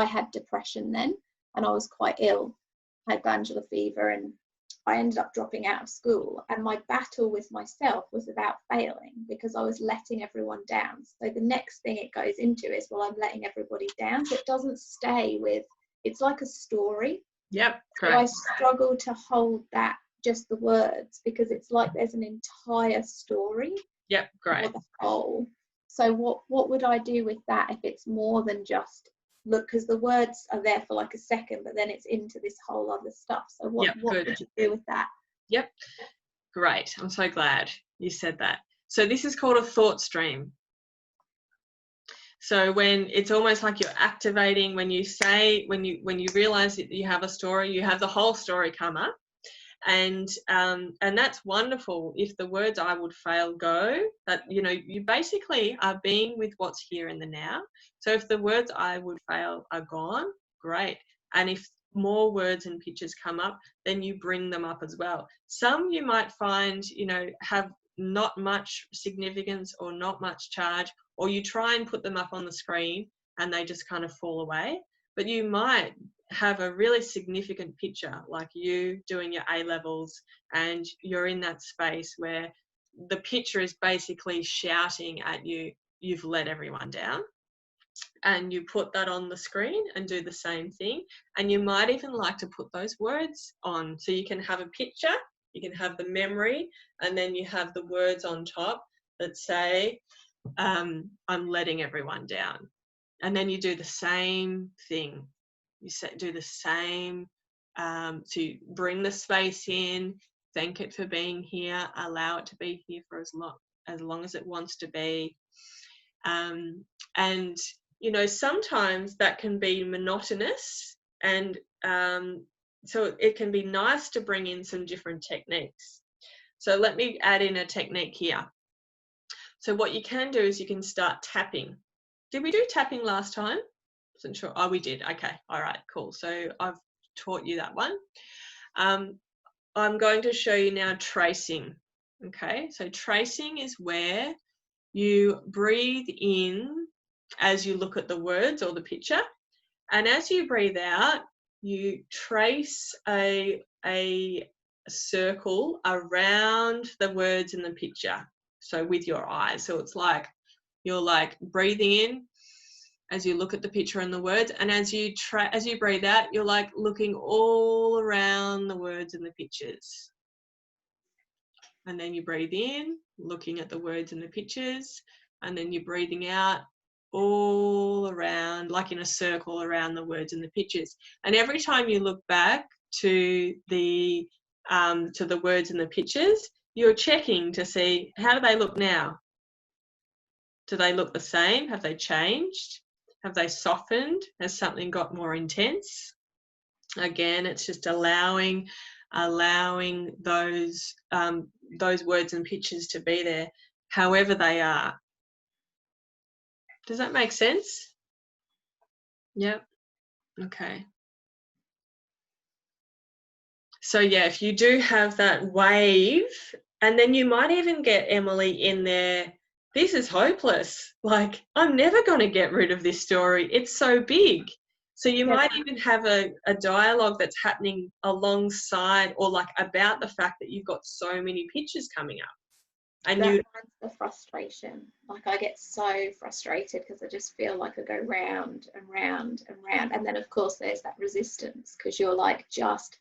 had depression then, and I was quite ill. I had glandular fever, and I ended up dropping out of school. And my battle with myself was about failing, because I was letting everyone down. So the next thing it goes into is, well, I'm letting everybody down. So it doesn't stay with. It's like a story. Yep. Great. So I struggle to hold that, just the words, because it's like there's an entire story. Yep. Great. Or the whole. So what would I do with that if it's more than just look? Because the words are there for like a second, but then it's into this whole other stuff. So what would you do with that? Yep. Great. I'm so glad you said that. So this is called a thought stream. So when it's almost like you're activating, when you realize that you have a story, you have the whole story come up, and that's wonderful. If the words "I would fail" go, that you basically are being with what's here in the now. So if the words "I would fail" are gone, great. And if more words and pictures come up, then you bring them up as well. Some you might find have not much significance or not much charge, or you try and put them up on the screen and they just kind of fall away. But you might have a really significant picture, like you doing your A levels, and you're in that space where the picture is basically shouting at you, you've let everyone down. And you put that on the screen and do the same thing. And you might even like to put those words on. So you can have a picture, you can have the memory, and then you have the words on top that say, I'm letting everyone down. And then you do the same thing. You do the same to bring the space in, thank it for being here, allow it to be here for as long as it wants to be. And sometimes that can be monotonous, and so it can be nice to bring in some different techniques. So let me add in a technique here. So what you can do is you can start tapping. Did we do tapping last time? Wasn't sure. Oh, we did. Okay. All right, cool. So I've taught you that one. I'm going to show you now tracing. Okay. So tracing is where you breathe in as you look at the words or the picture. And as you breathe out, you trace a circle around the words in the picture. So with your eyes. So it's like you're like breathing in as you look at the picture and the words, and as you breathe out, you're like looking all around the words and the pictures. And then you breathe in, looking at the words and the pictures, and then you're breathing out all around, like in a circle around the words and the pictures. And every time you look back to the words and the pictures, you're checking to see, how do they look now? Do they look the same? Have they changed? Have they softened? Has something got more intense? Again, it's just allowing those words and pictures to be there, however they are. Does that make sense? Yep. Okay. So yeah, if you do have that wave, and then you might even get Emily in there, this is hopeless. Like, I'm never going to get rid of this story. It's so big. So you might even have a dialogue that's happening alongside, or like about the fact that you've got so many pictures coming up. And that's the frustration. Like, I get so frustrated because I just feel like I go round and round and round. And then of course there's that resistance, because you're like, just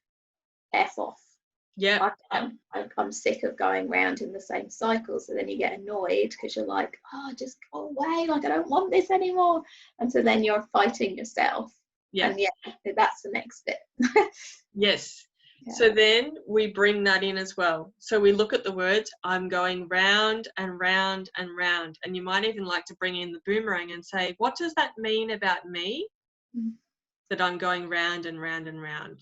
F off. Yeah. I'm sick of going round in the same cycle. So then you get annoyed because you're like, oh, just go away. Like, I don't want this anymore. And so then you're fighting yourself. Yeah. And yeah, that's the next bit. Yes. Yeah. So then we bring that in as well. So we look at the words, I'm going round and round and round. And you might even like to bring in the boomerang and say, what does that mean about me? Mm-hmm. That I'm going round and round and round.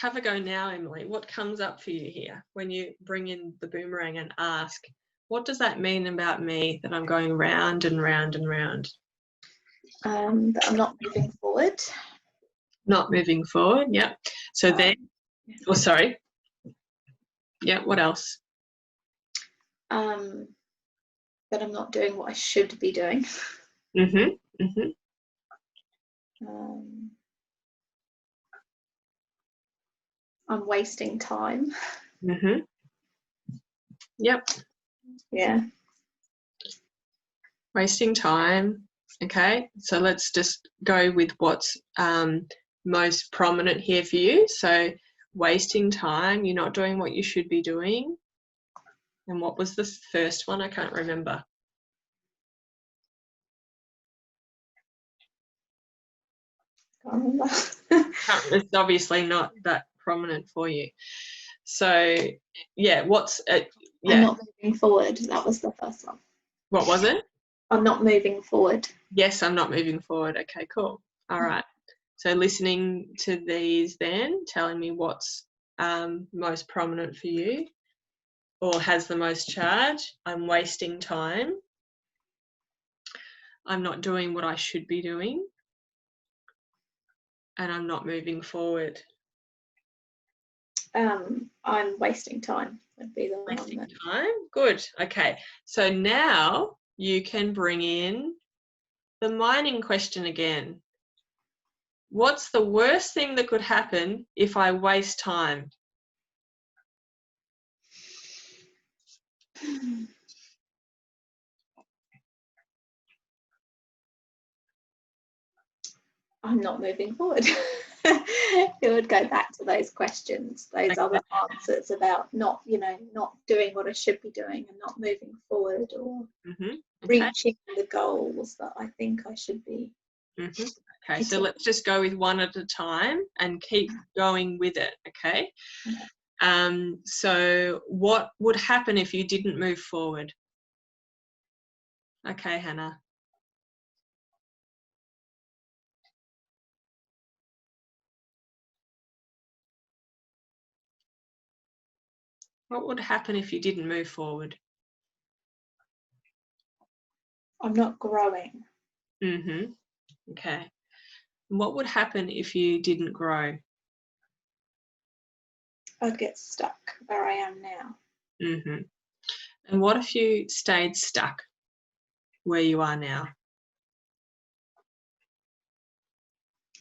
Have a go now, Emily. What comes up for you here when you bring in the boomerang and ask, what does that mean about me that I'm going round and round and round? That I'm not moving forward. Not moving forward. Yep. So then, oh, sorry. Yeah, what else? That I'm not doing what I should be doing. Mm-hmm. Mm-hmm. I'm wasting time. Mm-hmm. Yep. Yeah. Wasting time. Okay. So let's just go with what's most prominent here for you. So wasting time, you're not doing what you should be doing. And what was the first one? I can't remember. Can't remember. It's obviously not that prominent for you. So, yeah, I'm not moving forward. That was the first one. What was it? I'm not moving forward. Yes, I'm not moving forward. Okay, cool. All right. So listening to these then, telling me what's most prominent for you or has the most charge. I'm wasting time. I'm not doing what I should be doing. And I'm not moving forward. I'm wasting time would be the Wasting one. time. Good. Okay. So now you can bring in the mining question again. What's the worst thing that could happen if I waste time? I'm not moving forward. It would go back to those questions, those other answers about not doing what I should be doing and not moving forward or reaching the goals that I think I should be. Okay, so let's just go with one at a time and keep going with it, okay? So what would happen if you didn't move forward? Okay, Hannah. What would happen if you didn't move forward? I'm not growing. Okay. And what would happen if you didn't grow? I'd get stuck where I am now. And what if you stayed stuck where you are now?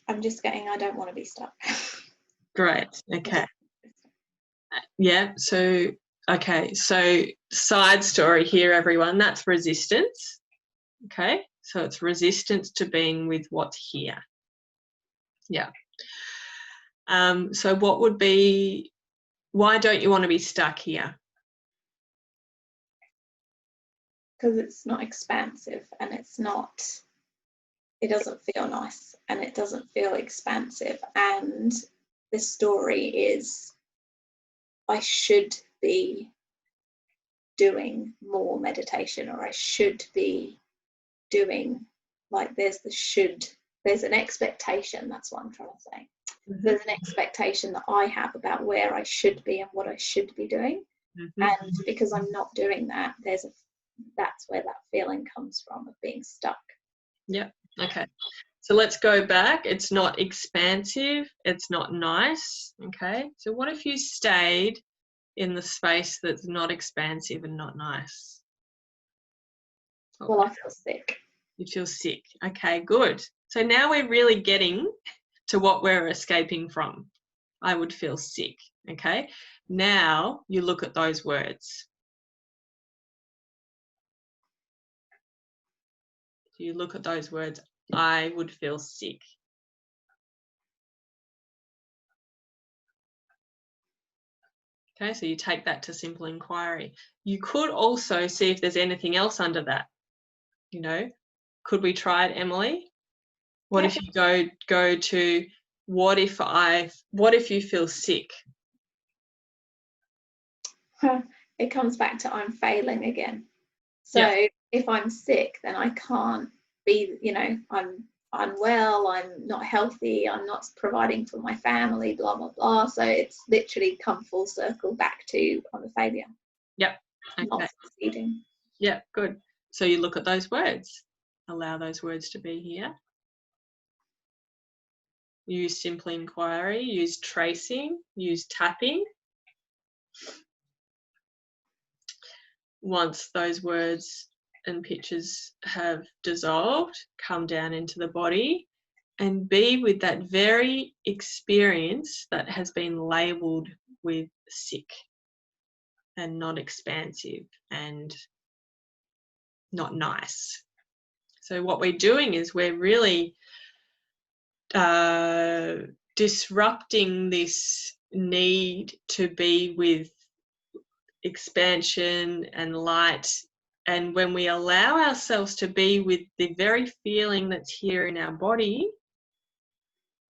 I don't want to be stuck. Great. Okay. Yeah. So, okay. So side story here, everyone, that's resistance. Okay. So it's resistance to being with what's here. Yeah. So what would be, why don't you want to be stuck here? Because it's not expansive and it doesn't feel nice and it doesn't feel expansive. And the story is I should be doing more meditation, or I should be doing, like, there's an expectation. That's what I'm trying to say. There's an expectation that I have about where I should be and what I should be doing. And because I'm not doing that, that's where that feeling comes from, of being stuck. Yeah. Okay. So let's go back. It's not expansive. It's not nice. Okay. So what if you stayed in the space that's not expansive and not nice? Well, I feel sick. You feel sick. Okay, good. So now we're really getting to what we're escaping from. I would feel sick. Okay. Now you look at those words. You look at those words. I would feel sick. Okay, so you take that to simple inquiry. You could also see if there's anything else under that. You know, could we try it, Emily? What if you go to what if you feel sick? It comes back to I'm failing again. So if I'm sick, then I can't be, I'm unwell, I'm not healthy, I'm not providing for my family, blah, blah, blah. So it's literally come full circle back to I'm a failure. Yep. Okay. Not succeeding. Yeah, good. So you look at those words. Allow those words to be here. use simple inquiry, use tracing, use tapping. Once those words and pictures have dissolved, come down into the body and be with that very experience that has been labelled with sick and not expansive and not nice. So what we're doing is we're really disrupting this need to be with expansion and light. And when we allow ourselves to be with the very feeling that's here in our body,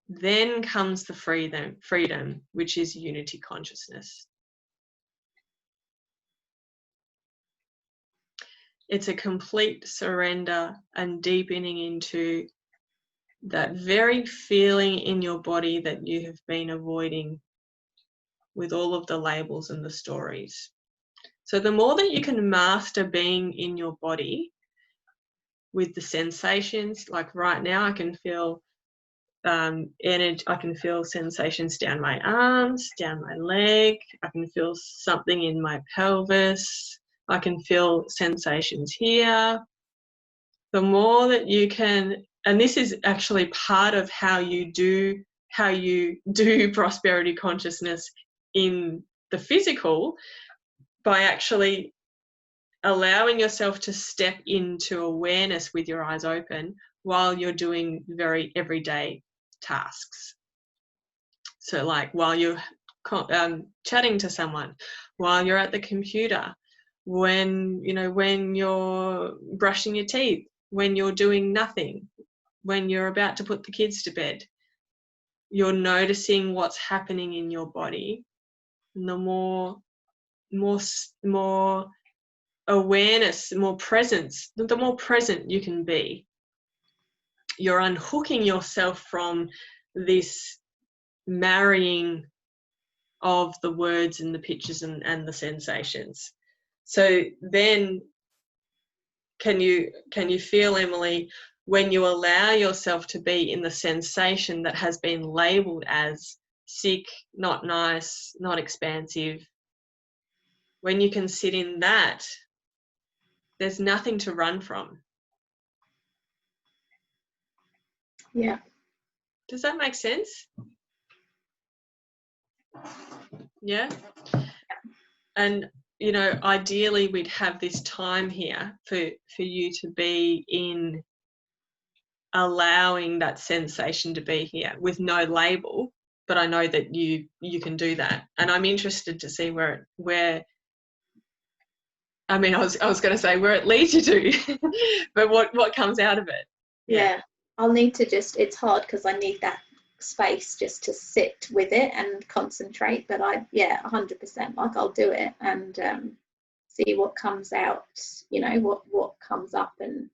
then comes the freedom, which is unity consciousness. It's a complete surrender and deepening into that very feeling in your body that you have been avoiding with all of the labels and the stories. So the more that you can master being in your body with the sensations, like right now I can feel energy, I can feel sensations down my arms, down my leg, I can feel something in my pelvis, I can feel sensations here. The more that you can, and this is actually part of how you do prosperity consciousness in the physical, by actually allowing yourself to step into awareness with your eyes open while you're doing very everyday tasks. So like while you're chatting to someone, while you're at the computer, when you're brushing your teeth, when you're doing nothing, when you're about to put the kids to bed, you're noticing what's happening in your body. And the more awareness, more presence, the more present you can be. You're unhooking yourself from this marrying of the words and the pictures and the sensations. So then can you feel, Emily, when you allow yourself to be in the sensation that has been labelled as sick, not nice, not expansive, when you can sit in that, there's nothing to run from. Yeah. Does that make sense? Yeah. And ideally we'd have this time here for you to be in allowing that sensation to be here with no label, but I know that you can do that. And I'm interested to see where I mean, I was going to say where it leads you to, but what comes out of it. Yeah. I'll need to it's hard because I need that space just to sit with it and concentrate, but 100%, like I'll do it and see what comes out, what comes up. And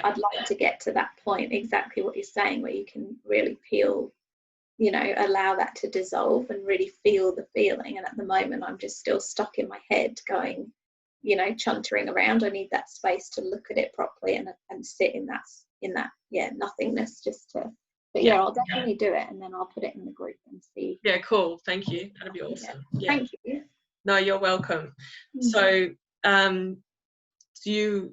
I'd like to get to that point, exactly what you're saying, where you can really feel, allow that to dissolve and really feel the feeling. And at the moment I'm just still stuck in my head going, chuntering around. I need that space to look at it properly and sit in that nothingness, just to. But I'll definitely do it, and then I'll put it in the group and see. Yeah, cool. Thank you. That'd be awesome. Yeah. Thank you. No, you're welcome. So you'll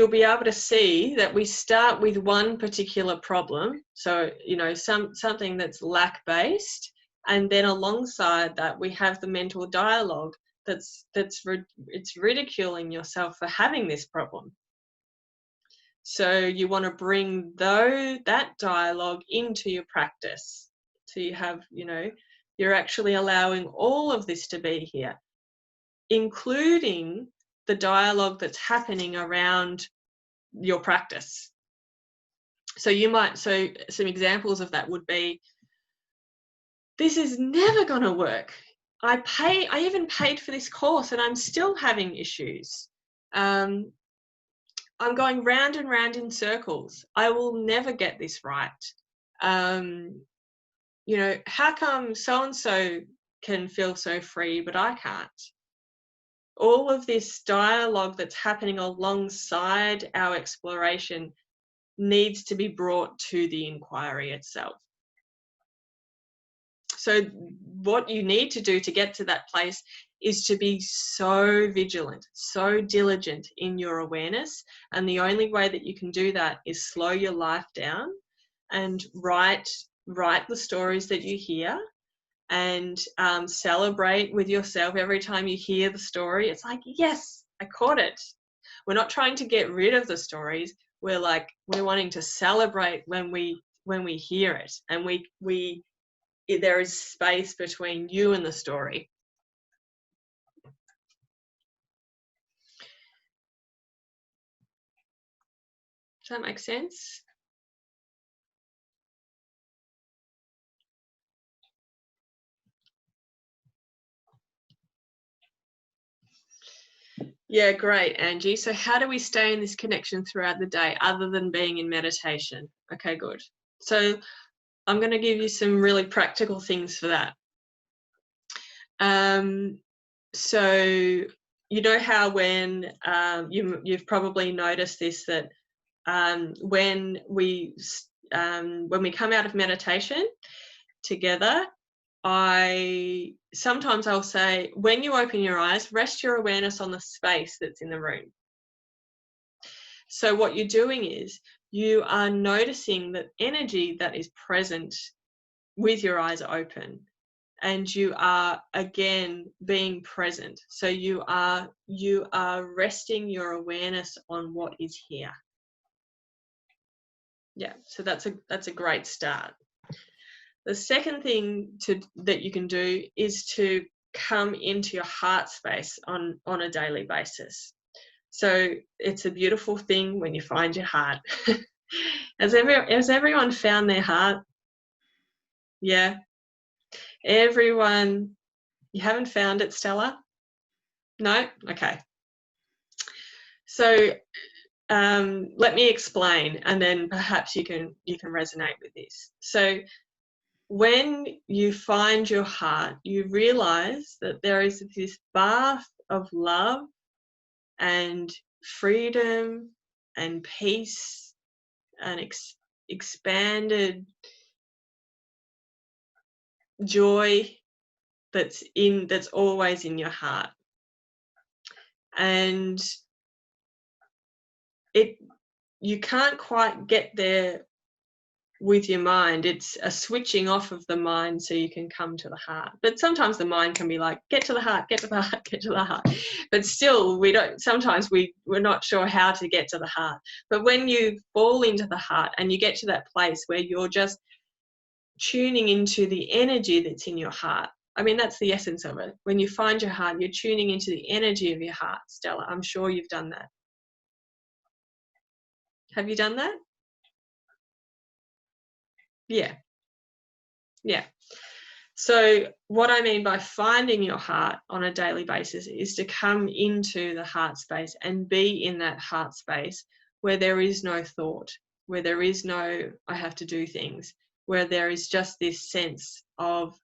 be able to see that we start with one particular problem. So something that's lack based, and then alongside that we have the mental dialogue it's ridiculing yourself for having this problem. So you want to bring that dialogue into your practice. So you have, you're actually allowing all of this to be here, including the dialogue that's happening around your practice. So some examples of that would be, this is never going to work. I even paid for this course and I'm still having issues. I'm going round and round in circles. I will never get this right. How come so-and-so can feel so free, but I can't? All of this dialogue that's happening alongside our exploration needs to be brought to the inquiry itself. So what you need to do to get to that place is to be so vigilant, so diligent in your awareness. And the only way that you can do that is slow your life down and write the stories that you hear, and celebrate with yourself every time you hear the story. It's like, yes, I caught it. We're not trying to get rid of the stories. We're wanting to celebrate when we hear it, and there is space between you and the story. Does that make sense? Yeah, great, Angie. So how do we stay in this connection throughout the day other than being in meditation? Okay, good. So I'm going to give you some really practical things for that. So you know how when you've probably noticed this, that when we come out of meditation together, sometimes I'll say, when you open your eyes, rest your awareness on the space that's in the room. So what you're doing is you are noticing the energy that is present with your eyes open, and you are again being present. So you are resting your awareness on what is here. Yeah, so that's a great start. The second thing that you can do is to come into your heart space on a daily basis. So it's a beautiful thing when you find your heart. Has everyone found their heart? Yeah. Everyone, you haven't found it, Stella? No? Okay. So let me explain, and then perhaps you can resonate with this. So when you find your heart, you realize that there is this bath of love and freedom and peace and expanded joy that's always in your heart. And you can't quite get there with your mind. It's a switching off of the mind so you can come to the heart. But sometimes the mind can be like, get to the heart, get to the heart, get to the heart. But still, sometimes we're not sure how to get to the heart. But when you fall into the heart and you get to that place where you're just tuning into the energy that's in your heart, I mean, that's the essence of it. When you find your heart, you're tuning into the energy of your heart, Stella. I'm sure you've done that. Have you done that? Yeah. Yeah. So what I mean by finding your heart on a daily basis is to come into the heart space and be in that heart space where there is no thought, where there is no, I have to do things, where there is just this sense of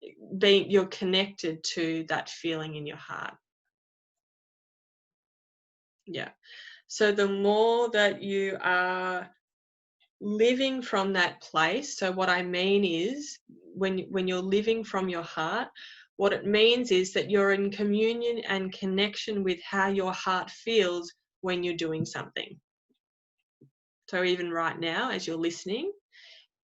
you're connected to that feeling in your heart. Yeah. So the more that you are living from that place, so what I mean is when you're living from your heart, what it means is that you're in communion and connection with how your heart feels when you're doing something. So even right now, as you're listening,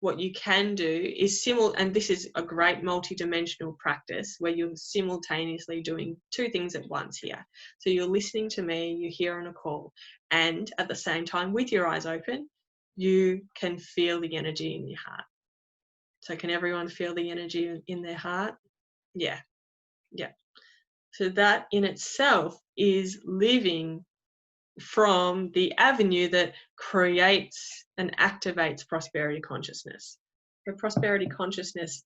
what you can do is and this is a great multi-dimensional practice where you're simultaneously doing two things at once here. So you're listening to me, you're here on a call, and at the same time, with your eyes open, you can feel the energy in your heart. So can everyone feel the energy in their heart? Yeah. Yeah. So that in itself is living from the avenue that creates and activates prosperity consciousness. The prosperity consciousness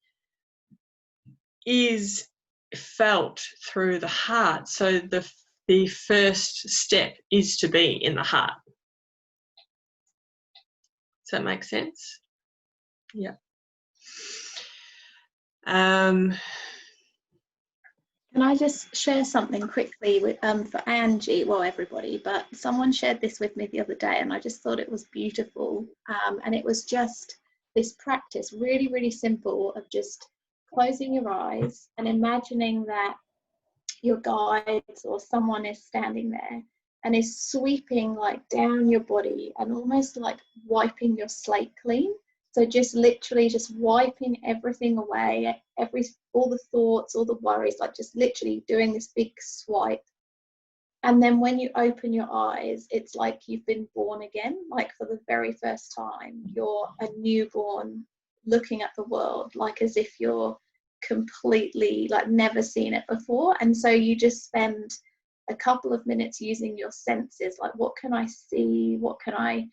is felt through the heart. So the first step is to be in the heart. Does that make sense? Yeah. Can I just share something quickly with for Angie, well, everybody, but someone shared this with me the other day and I just thought it was beautiful. And it was just this practice, really, really simple, of just closing your eyes and imagining that your guides or someone is standing there and is sweeping like down your body and almost like wiping your slate clean. So just literally just wiping everything away, all the thoughts, all the worries, like just literally doing this big swipe. And then when you open your eyes, it's like you've been born again, like for the very first time. You're a newborn looking at the world, like as if you're completely like never seen it before. And so you just spend a couple of minutes using your senses, like what can I see, what can I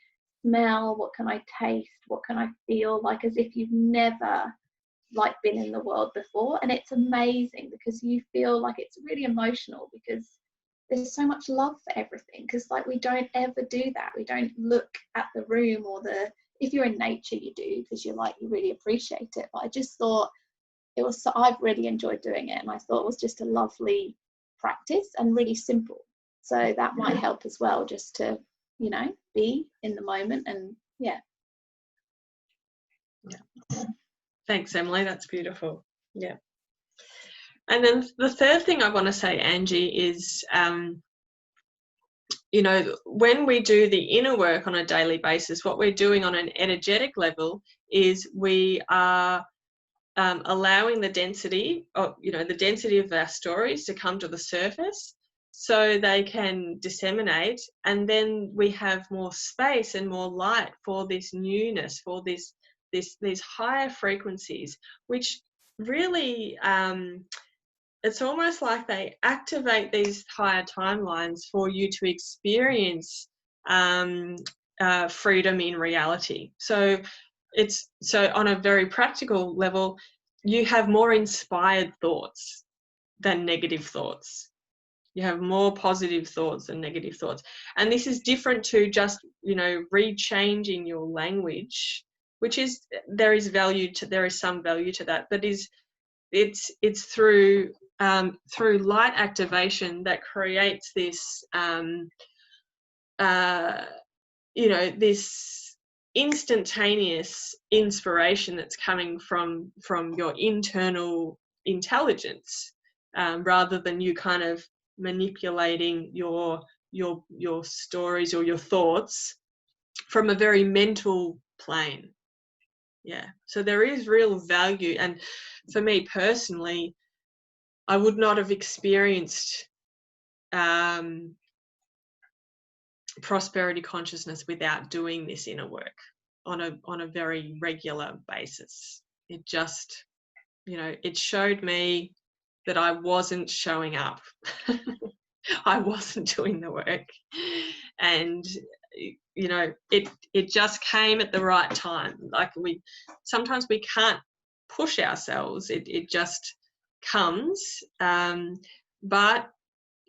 smell, what can I taste, what can I feel, like as if you've never like been in the world before. And it's amazing because you feel like it's really emotional because there's so much love for everything, because like we don't ever do that. We don't look at the room or if you're in nature you do, because you really appreciate it. But I just thought I've really enjoyed doing it, and I thought it was just a lovely practice and really simple. So that might help as well, just to, be in the moment. And yeah. Thanks, Emily. That's beautiful. Yeah. And then the third thing I want to say, Angie, is, when we do the inner work on a daily basis, what we're doing on an energetic level is we are allowing the density of our stories to come to the surface so they can disseminate, and then we have more space and more light for this newness, for these higher frequencies, which really it's almost like they activate these higher timelines for you to experience freedom in reality. So on a very practical level, you have more inspired thoughts than negative thoughts. You have more positive thoughts than negative thoughts. And this is different to just, rechanging your language, which is, there is some value to that, but it's through light activation that creates this, this instantaneous inspiration that's coming from your internal intelligence, rather than you kind of manipulating your stories or your thoughts from a very mental plane. Yeah, so there is real value. And for me personally, I would not have experienced prosperity consciousness without doing this inner work on a very regular basis. It just, it showed me that I wasn't showing up. I wasn't doing the work, and it just came at the right time. Like sometimes we can't push ourselves, it just comes, but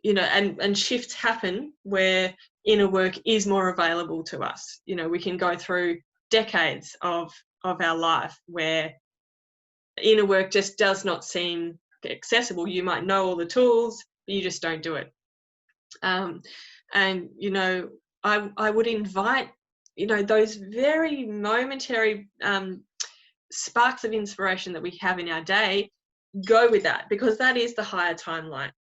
and shifts happen where inner work is more available to us. We can go through decades of our life where inner work just does not seem accessible. You might know all the tools, but you just don't do it. And I would invite those very momentary sparks of inspiration that we have in our day. Go with that, because that is the higher timeline.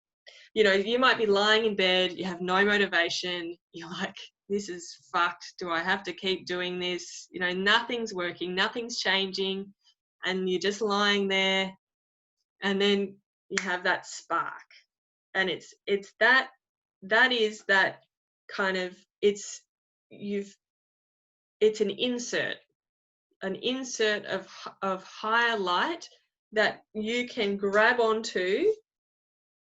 You might be lying in bed, you have no motivation, you're like, this is fucked, do I have to keep doing this? Nothing's working, nothing's changing, and you're just lying there, and then you have that spark, and it's that is that kind of, it's an insert of higher light that you can grab onto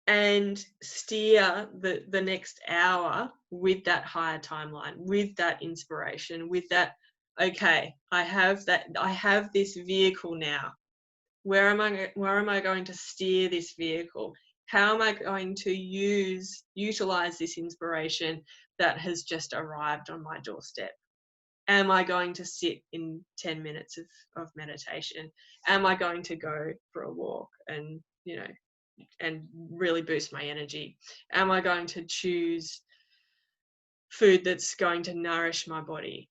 and steer the next hour with that higher timeline, with that inspiration, with that, okay, I have this vehicle now. Where am I going to steer this vehicle? How am I going to utilize this inspiration that has just arrived on my doorstep? Am I going to sit in 10 minutes of meditation? Am I going to go for a walk and really boost my energy? Am I going to choose food that's going to nourish my body?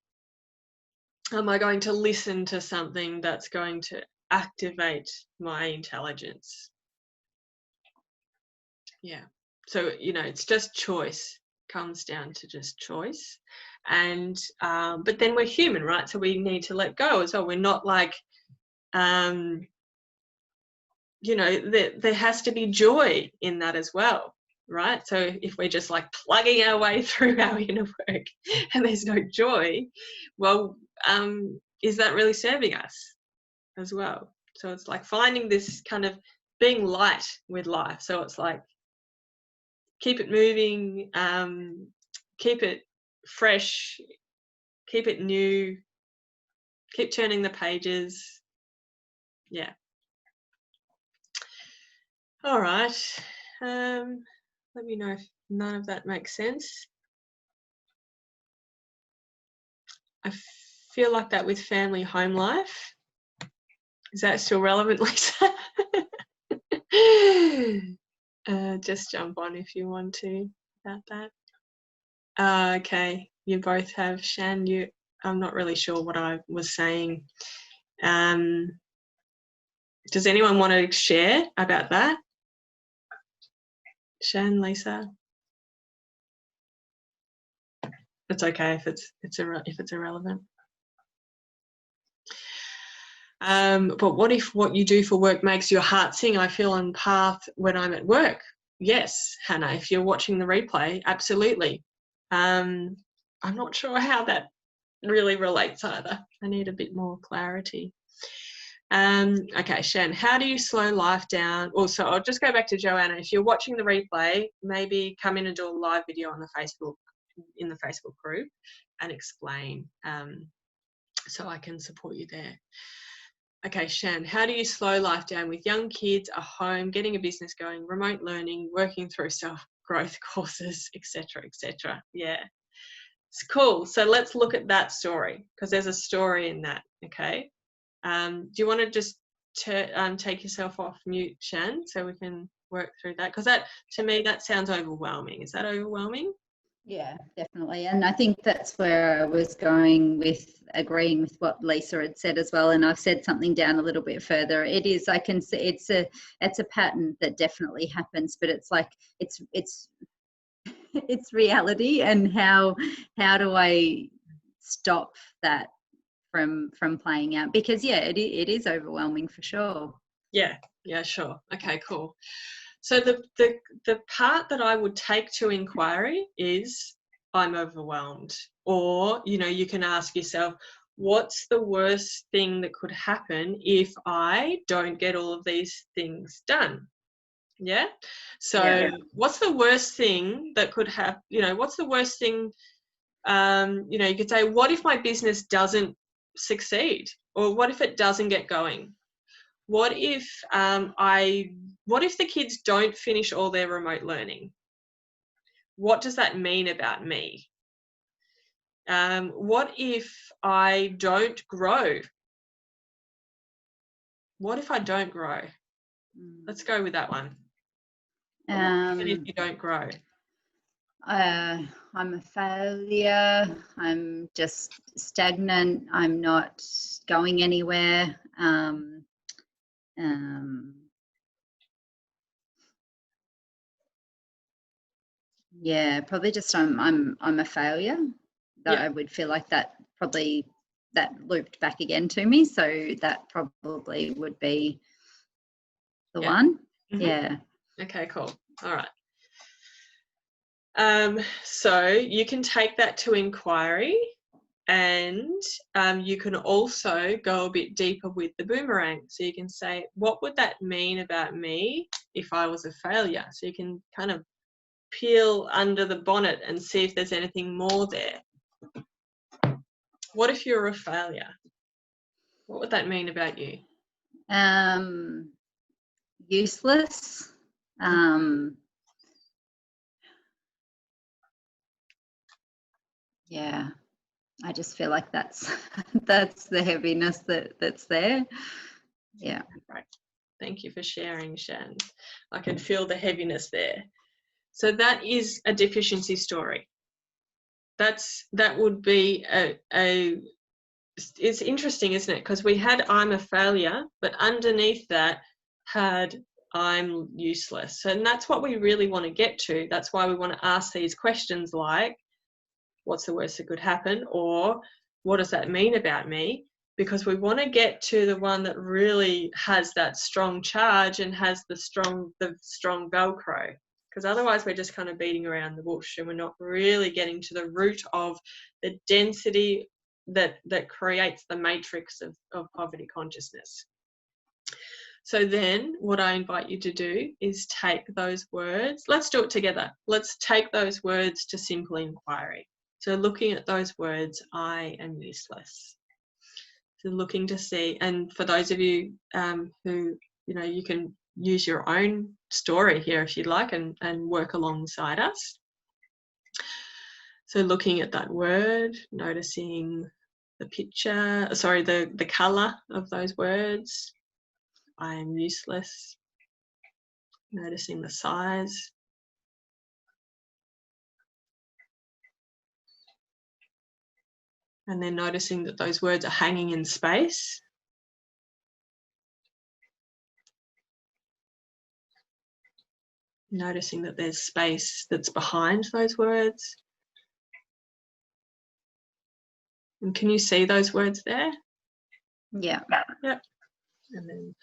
Am I going to listen to something that's going to activate my intelligence. Yeah. So, you know, it's just choice. Comes down to just choice. And but then we're human, right? So we need to let go as well. We're not like you know, there has to be joy in that as well, right? So if we're just like plugging our way through our inner work and there's no joy, well, is that really serving us as well? So it's like finding this kind of being light with life. So it's like keep it moving, keep it fresh, keep it new, keep turning the pages. Yeah. All right. Let me know if none of that makes sense. I feel like that with family home life. Is that still relevant, Lisa? Just jump on if you want to about that. Okay, you both have. Shan, I'm not really sure what I was saying. Does anyone want to share about that? Shan, Lisa? It's okay if it's irrelevant. But what if what you do for work makes your heart sing? I feel on path when I'm at work. Yes, Hannah, if you're watching the replay, absolutely. I'm not sure how that really relates either. I need a bit more clarity. Okay, Shan, how do you slow life down? Also, I'll just go back to Joanna. If you're watching the replay, maybe come in and do a live video on the Facebook group and explain so I can support you there. Okay, Shan, how do you slow life down with young kids, a home, getting a business going, remote learning, working through self-growth courses, etc., etc.? Yeah, it's cool. So let's look at that story because there's a story in that, okay? Do you want to just take yourself off mute, Shan, so we can work through that? Because that, to me, that sounds overwhelming. Is that overwhelming? Yeah, definitely. And I think that's where I was going with agreeing with what Lisa had said as well. And I've said something down a little bit further. It is, I can see it's a pattern that definitely happens, but it's like, it's reality. And how do I stop that from playing out? Because yeah, it is overwhelming for sure. Yeah, sure. Okay, cool. So the part that I would take to inquiry is I'm overwhelmed. Or, you know, you can ask yourself, what's the worst thing that could happen if I don't get all of these things done? Yeah. So what's the worst thing that could happen? You know, what's the worst thing? You know, you could say, what if my business doesn't succeed? Or what if it doesn't get going? What if what if the kids don't finish all their remote learning? What does that mean about me? What if I don't grow? What if I don't grow? Let's go with that one. Even if you don't grow. I'm a failure. I'm just stagnant. I'm not going anywhere. Yeah, probably just I'm a failure. That I would feel like that probably that looped back again to me. So that probably would be the one. Mm-hmm. Yeah. Okay, cool. All right. So you can take that to inquiry, and you can also go a bit deeper with the boomerang. So you can say, what would that mean about me if I was a failure? So you can kind of peel under the bonnet and see if there's anything more there. What if you're a failure? What would that mean about you? Useless. Yeah, I just feel like that's the heaviness that's there. Yeah. Right. Thank you for sharing, Shan. I can feel the heaviness there. So that is a deficiency story. That would be a it's interesting, isn't it? Because we had I'm a failure, but underneath that had I'm useless. And that's what we really want to get to. That's why we want to ask these questions like, what's the worst that could happen? Or what does that mean about me? Because we want to get to the one that really has that strong charge and has the strong Velcro. Because otherwise we're just kind of beating around the bush and we're not really getting to the root of the density that creates the matrix of poverty consciousness. So then what I invite you to do is take those words. Let's do it together. Let's take those words to simple inquiry. So looking at those words, I am useless. So looking to see, and for those of you who, you can use your own story here if you'd like and work alongside us. So looking at that word, noticing the picture, sorry, the colour of those words. I am useless. Noticing the size. And then noticing that those words are hanging in space. Noticing that there's space that's behind those words. And can you see those words there? Yeah. Yep. And then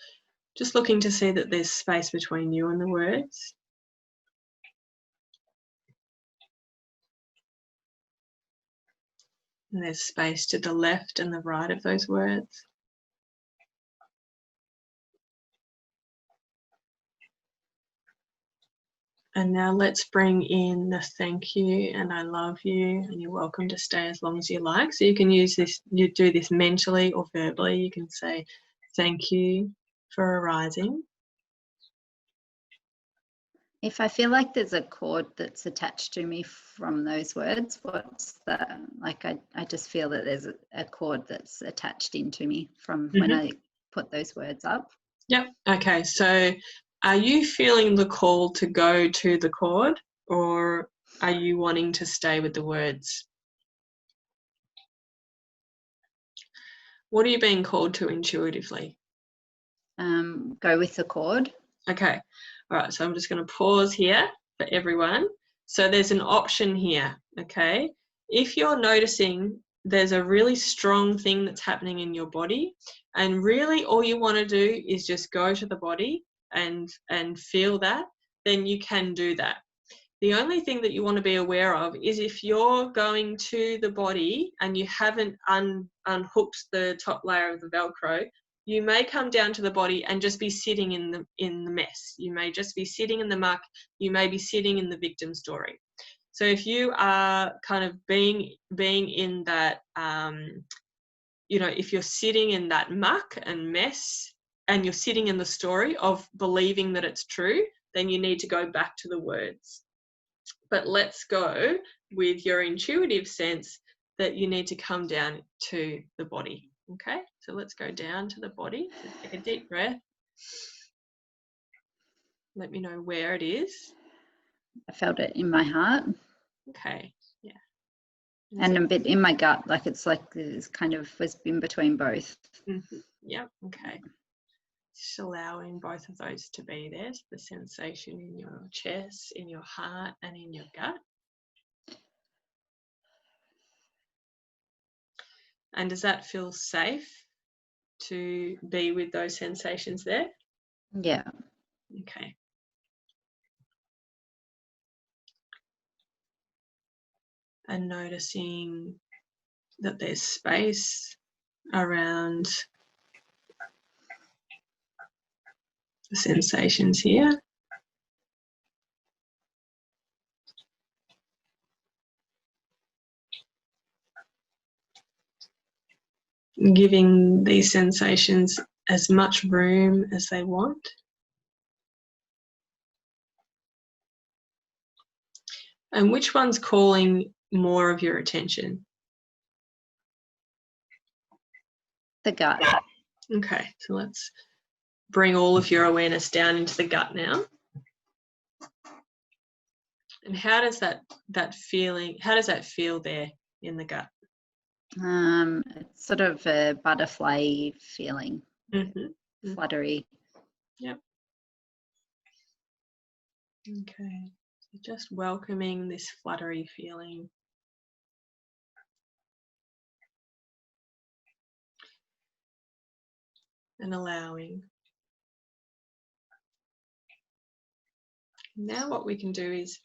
just looking to see that there's space between you and the words. And there's space to the left and the right of those words. And now let's bring in the thank you and I love you and you're welcome to stay as long as you like. So you can use this, you do this mentally or verbally. You can say thank you for arising. If I feel like there's a cord that's attached to me from those words, what's that? Like I just feel that there's a cord that's attached into me from when I put those words up. Yep. Okay. So are you feeling the call to go to the cord or are you wanting to stay with the words? What are you being called to intuitively? Go with the cord. Okay. All right. So I'm just going to pause here for everyone. So there's an option here. Okay. If you're noticing there's a really strong thing that's happening in your body and really all you want to do is just go to the body and feel that, then you can do that. The only thing that you want to be aware of is if you're going to the body and you haven't unhooked the top layer of the Velcro, you may come down to the body and just be sitting in the mess. You may just be sitting in the muck. You may be sitting in the victim story. So if you are kind of being in that, if you're sitting in that muck and mess and you're sitting in the story of believing that it's true, then you need to go back to the words. But let's go with your intuitive sense that you need to come down to the body. Okay, so let's go down to the body. So take a deep breath. Let me know where it is. I felt it in my heart. Okay, yeah. And a bit in my gut, like it's kind of was in between both. Mm-hmm. Yep, okay. Just allowing both of those to be there, so the sensation in your chest, in your heart, and in your gut. And does that feel safe to be with those sensations there? Yeah. Okay. And noticing that there's space around the sensations here. Giving these sensations as much room as they want. And which one's calling more of your attention? The gut. Okay, so let's bring all of your awareness down into the gut now. And how does that feel there in the gut? It's sort of a butterfly feeling, Mm-hmm. fluttery. Okay. So just welcoming this fluttery feeling. And allowing. Now what we can do is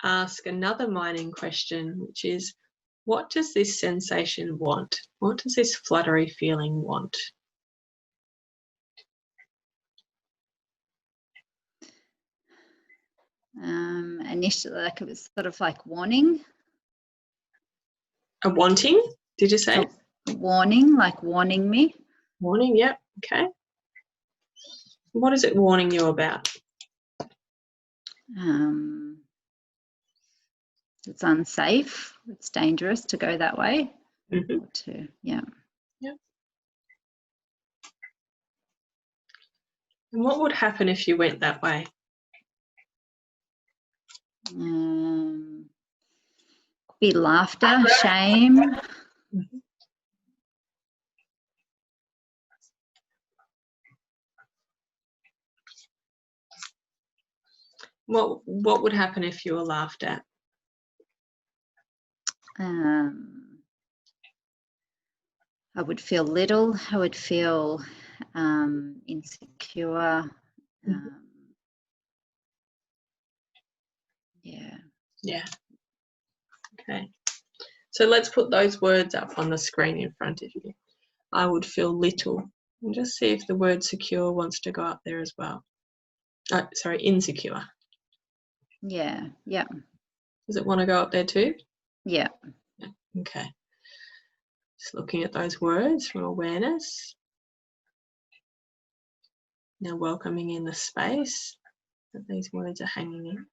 ask another mining question, which is, what does this sensation want? What does this fluttery feeling want? Initially, like it was sort of like warning. A wanting, did you say? Warning, like warning me. Warning, yep, okay. What is it warning you about? It's unsafe. It's dangerous to go that way. Mm-hmm. Yeah. Yep. And what would happen if you went that way? Be laughter, shame. Mm-hmm. What would happen if you were laughed at? I would feel little. I would feel insecure. Yeah. Okay. So let's put those words up on the screen in front of you. I would feel little. And just see if the word secure wants to go up there as well. Sorry, insecure. Yeah. Yeah. Does it want to go up there too? Yeah. Okay. Just looking at those words from awareness. Now welcoming in the space that these words are hanging in.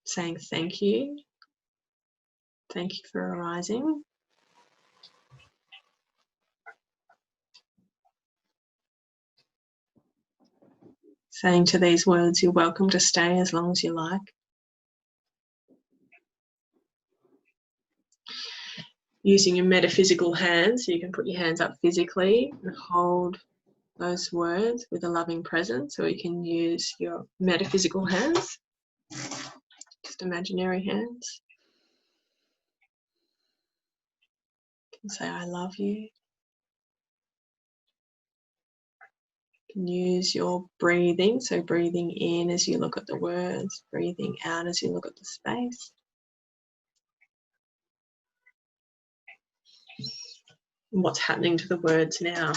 Saying thank you. Thank you for arising. Saying to these words, you're welcome to stay as long as you like. Using your metaphysical hands, so you can put your hands up physically and hold those words with a loving presence, or you can use your metaphysical hands, just imaginary hands. You can say, I love you. You can use your breathing, so breathing in as you look at the words, breathing out as you look at the space. And what's happening to the words now?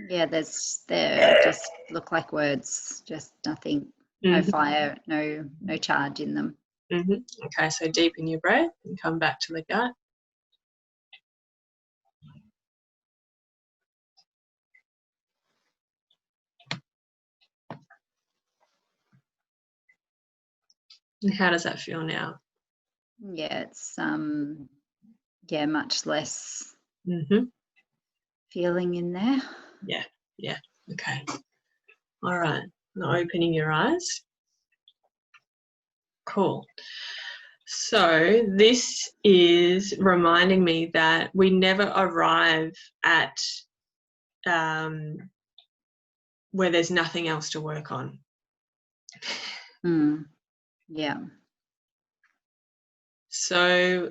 Yeah, they just look like words, just nothing, no fire, no charge in them. Okay, so deepen your breath and come back to the gut. And how does that feel now? Yeah, it's much less feeling in there. Yeah, okay. All right, now opening your eyes. Cool. So this is reminding me that we never arrive at where there's nothing else to work on. Yeah. So,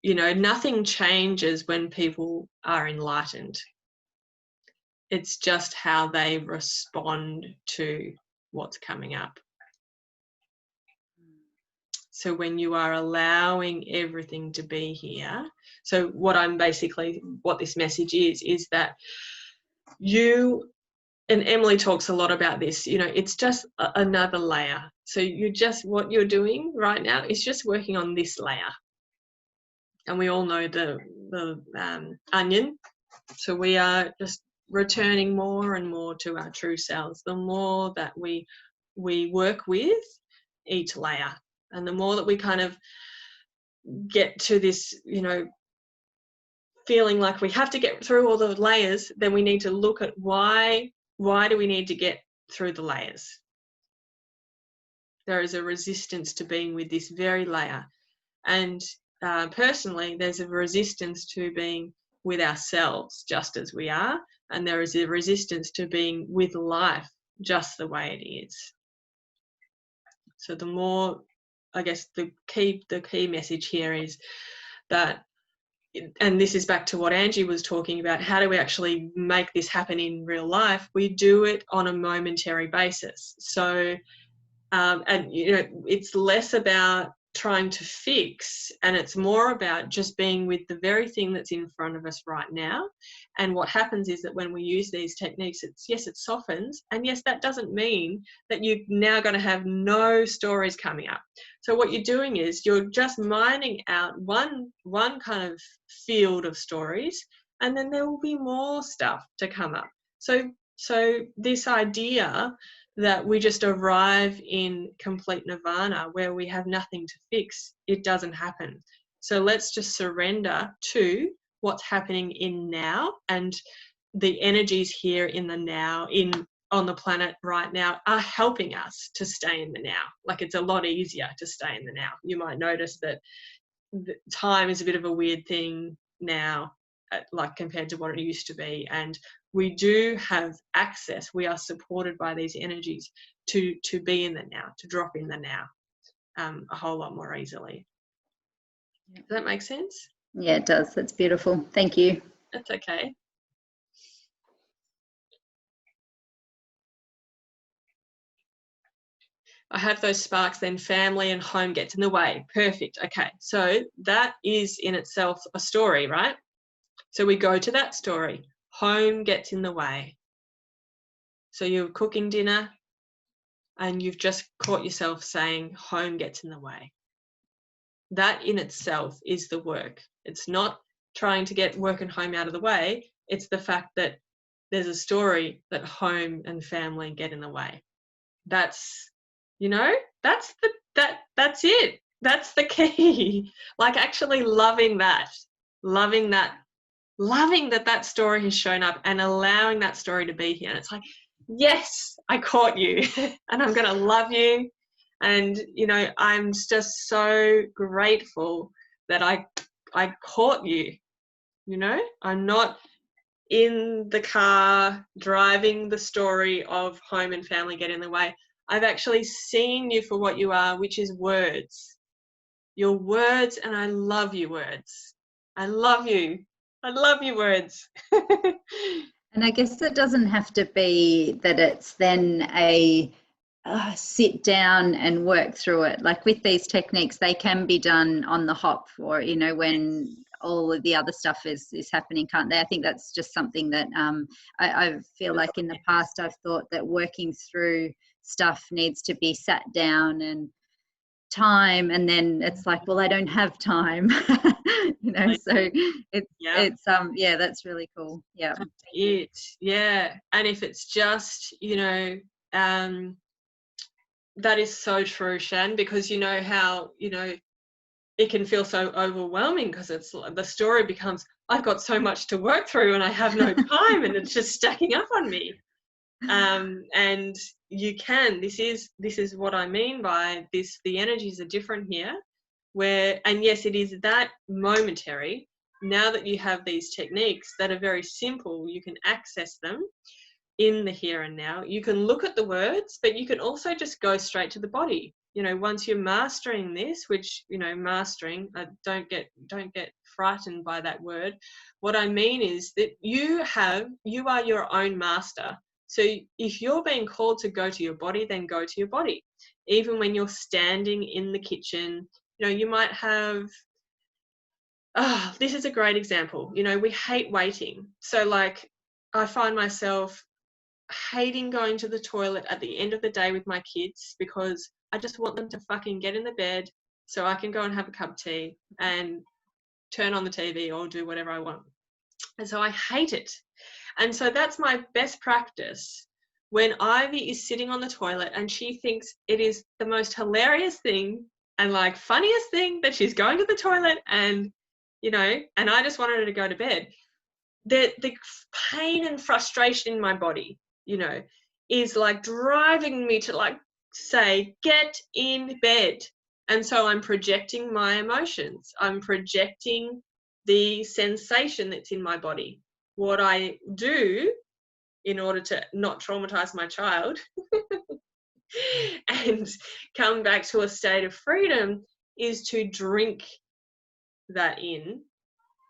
nothing changes when people are enlightened. It's just how they respond to what's coming up. So when you are allowing everything to be here, so what this message is that you, and Emily talks a lot about this, it's just another layer. So what you're doing right now is just working on this layer. And we all know the onion. So we are just returning more and more to our true selves. The more that we work with each layer, and the more that we kind of get to this, feeling like we have to get through all the layers, then we need to look at why do we need to get through the layers? There is a resistance to being with this very layer. And personally, there's a resistance to being with ourselves just as we are. And there is a resistance to being with life just the way it is. So the more, I guess the key message here is that, and this is back to what Angie was talking about, how do we actually make this happen in real life? We do it on a momentary basis. So, and you know, it's less about trying to fix, and it's more about just being with the very thing that's in front of us right now. And what happens is that when we use these techniques, it's, yes, it softens, and yes, that doesn't mean that you're now going to have no stories coming up. So what you're doing is you're just mining out one kind of field of stories, and then there will be more stuff to come up. So this idea that we just arrive in complete nirvana where we have nothing to fix, it doesn't happen. So let's just surrender to what's happening in now, and the energies here in the now, on the planet right now, are helping us to stay in the now. Like, it's a lot easier to stay in the now. You might notice that time is a bit of a weird thing now, like compared to what it used to be, and we do have access, we are supported by these energies to be in the now, to drop in the now a whole lot more easily. Does that make sense? Yeah, it does. That's beautiful. Thank you. That's okay. I have those sparks, then family and home gets in the way. Perfect. Okay, so that is in itself a story, right? So we go to that story. Home gets in the way. So you're cooking dinner and you've just caught yourself saying home gets in the way. That in itself is the work. It's not trying to get work and home out of the way. It's the fact that there's a story that home and family get in the way. That's, you know, that's it. That's the key. Like, actually loving that story has shown up and allowing that story to be here. And it's like, yes, I caught you and I'm going to love you. And, you know, I'm just so grateful that I caught you. You know, I'm not in the car driving the story of home and family get in the way. I've actually seen you for what you are, which is words. Your words, and I love you, words. I love you. I love you, words. And I guess it doesn't have to be that it's then a sit down and work through it. Like with these techniques, they can be done on the hop, or, you know, when all of the other stuff is happening, can't they? I think that's just something that I feel like in the past I've thought that working through stuff needs to be sat down and time, and then it's like, well, I don't have time. You know, so it's yeah, that's really cool. Yeah, yeah. And if it's just, you know, that is so true, Shan, because you know how, you know, it can feel so overwhelming because it's the story becomes, I've got so much to work through and I have no time and it's just stacking up on me. And you can, this is what I mean by this, the energies are different here, where, and yes, it is that momentary. Now that you have these techniques that are very simple, you can access them in the here and now. You can look at the words, but you can also just go straight to the body. You know, once you're mastering this, which, you know, mastering, don't get frightened by that word. What I mean is that you are your own master. So if you're being called to go to your body, then go to your body. Even when you're standing in the kitchen, you know, you might have, this is a great example. You know, we hate waiting. So like, I find myself hating going to the toilet at the end of the day with my kids because I just want them to fucking get in the bed so I can go and have a cup of tea and turn on the TV or do whatever I want. And so I hate it. And so that's my best practice. When Ivy is sitting on the toilet and she thinks it is the most hilarious thing and like funniest thing that she's going to the toilet, and, you know, and I just wanted her to go to bed. The pain and frustration in my body, you know, is like driving me to like say, get in bed. And so I'm projecting my emotions. I'm projecting the sensation that's in my body. What I do in order to not traumatize my child and come back to a state of freedom is to drink that in,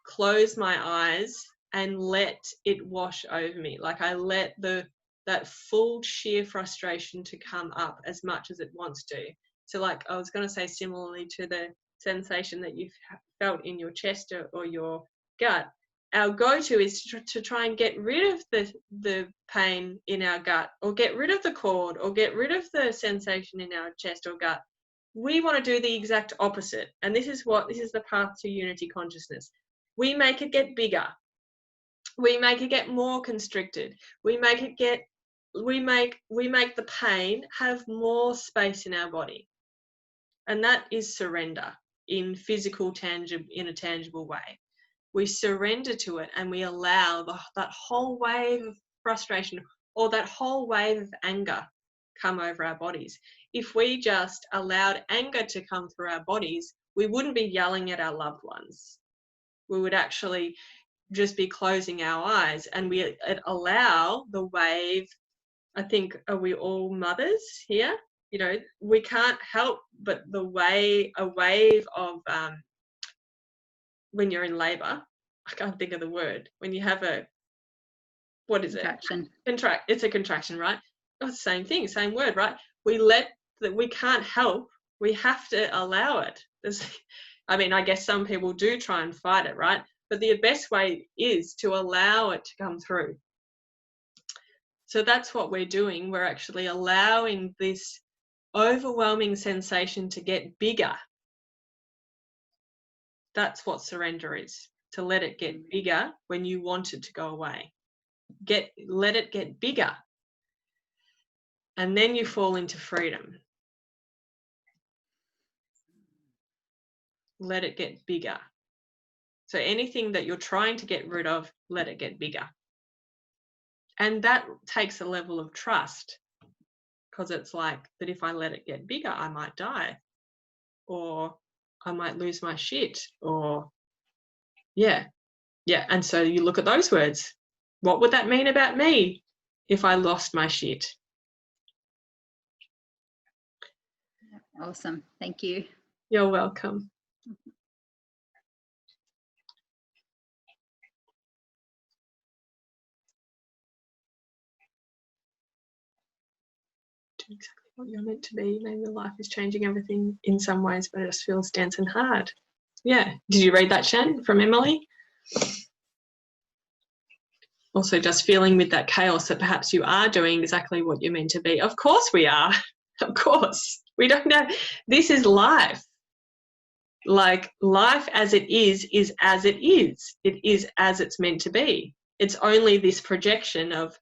close my eyes, and let it wash over me. Like I let that full sheer frustration to come up as much as it wants to. So like I was going to say, similarly to the sensation that you've felt in your chest or your gut, our go-to is to try and get rid of the pain in our gut, or get rid of the cord, or get rid of the sensation in our chest or gut. We want to do the exact opposite. And this is the path to unity consciousness. We make it get bigger. We make it get more constricted. We make the pain have more space in our body. And that is surrender in a tangible way. We surrender to it, and we allow that whole wave of frustration or that whole wave of anger come over our bodies. If we just allowed anger to come through our bodies, we wouldn't be yelling at our loved ones. We would actually just be closing our eyes, and we allow the wave. I think, are we all mothers here? You know, we can't help but a wave of when you're in labor, I can't think of the word, when you have what is Contraction. It's a contraction, right? Oh, it's the same thing, same word, right? We can't help, we have to allow it. I guess some people do try and fight it, right? But the best way is to allow it to come through. So that's what we're doing. We're actually allowing this overwhelming sensation to get bigger. That's what surrender is, to let it get bigger when you want it to go away. Let it get bigger. And then you fall into freedom. Let it get bigger. So anything that you're trying to get rid of, let it get bigger. And that takes a level of trust, because it's like that if I let it get bigger, I might die, or I might lose my shit, or yeah. And so you look at those words. What would that mean about me if I lost my shit? Awesome. Thank you. You're welcome. Do exactly what you're meant to be. Maybe life is changing everything in some ways, but it just feels dense and hard. Yeah. Did you read that, Shan, from Emily? Also just feeling with that chaos that perhaps you are doing exactly what you're meant to be. Of course we are. Of course. We don't know. This is life. Like life as it is as it is. It is as it's meant to be. It's only this projection of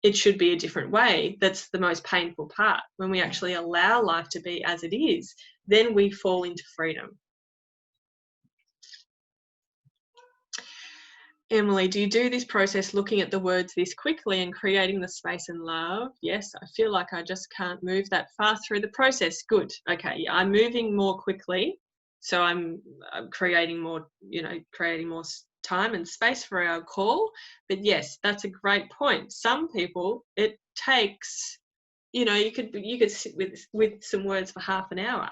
it should be a different way that's the most painful part. When we actually allow life to be as it is, then we fall into freedom. Emily, do you do this process looking at the words this quickly and creating the space and love? Yes, I feel like I just can't move that fast through the process. Good. Okay, I'm moving more quickly. So I'm creating more, creating more time and space for our call. But yes, that's a great point. Some people, it takes, you could sit with some words for half an hour.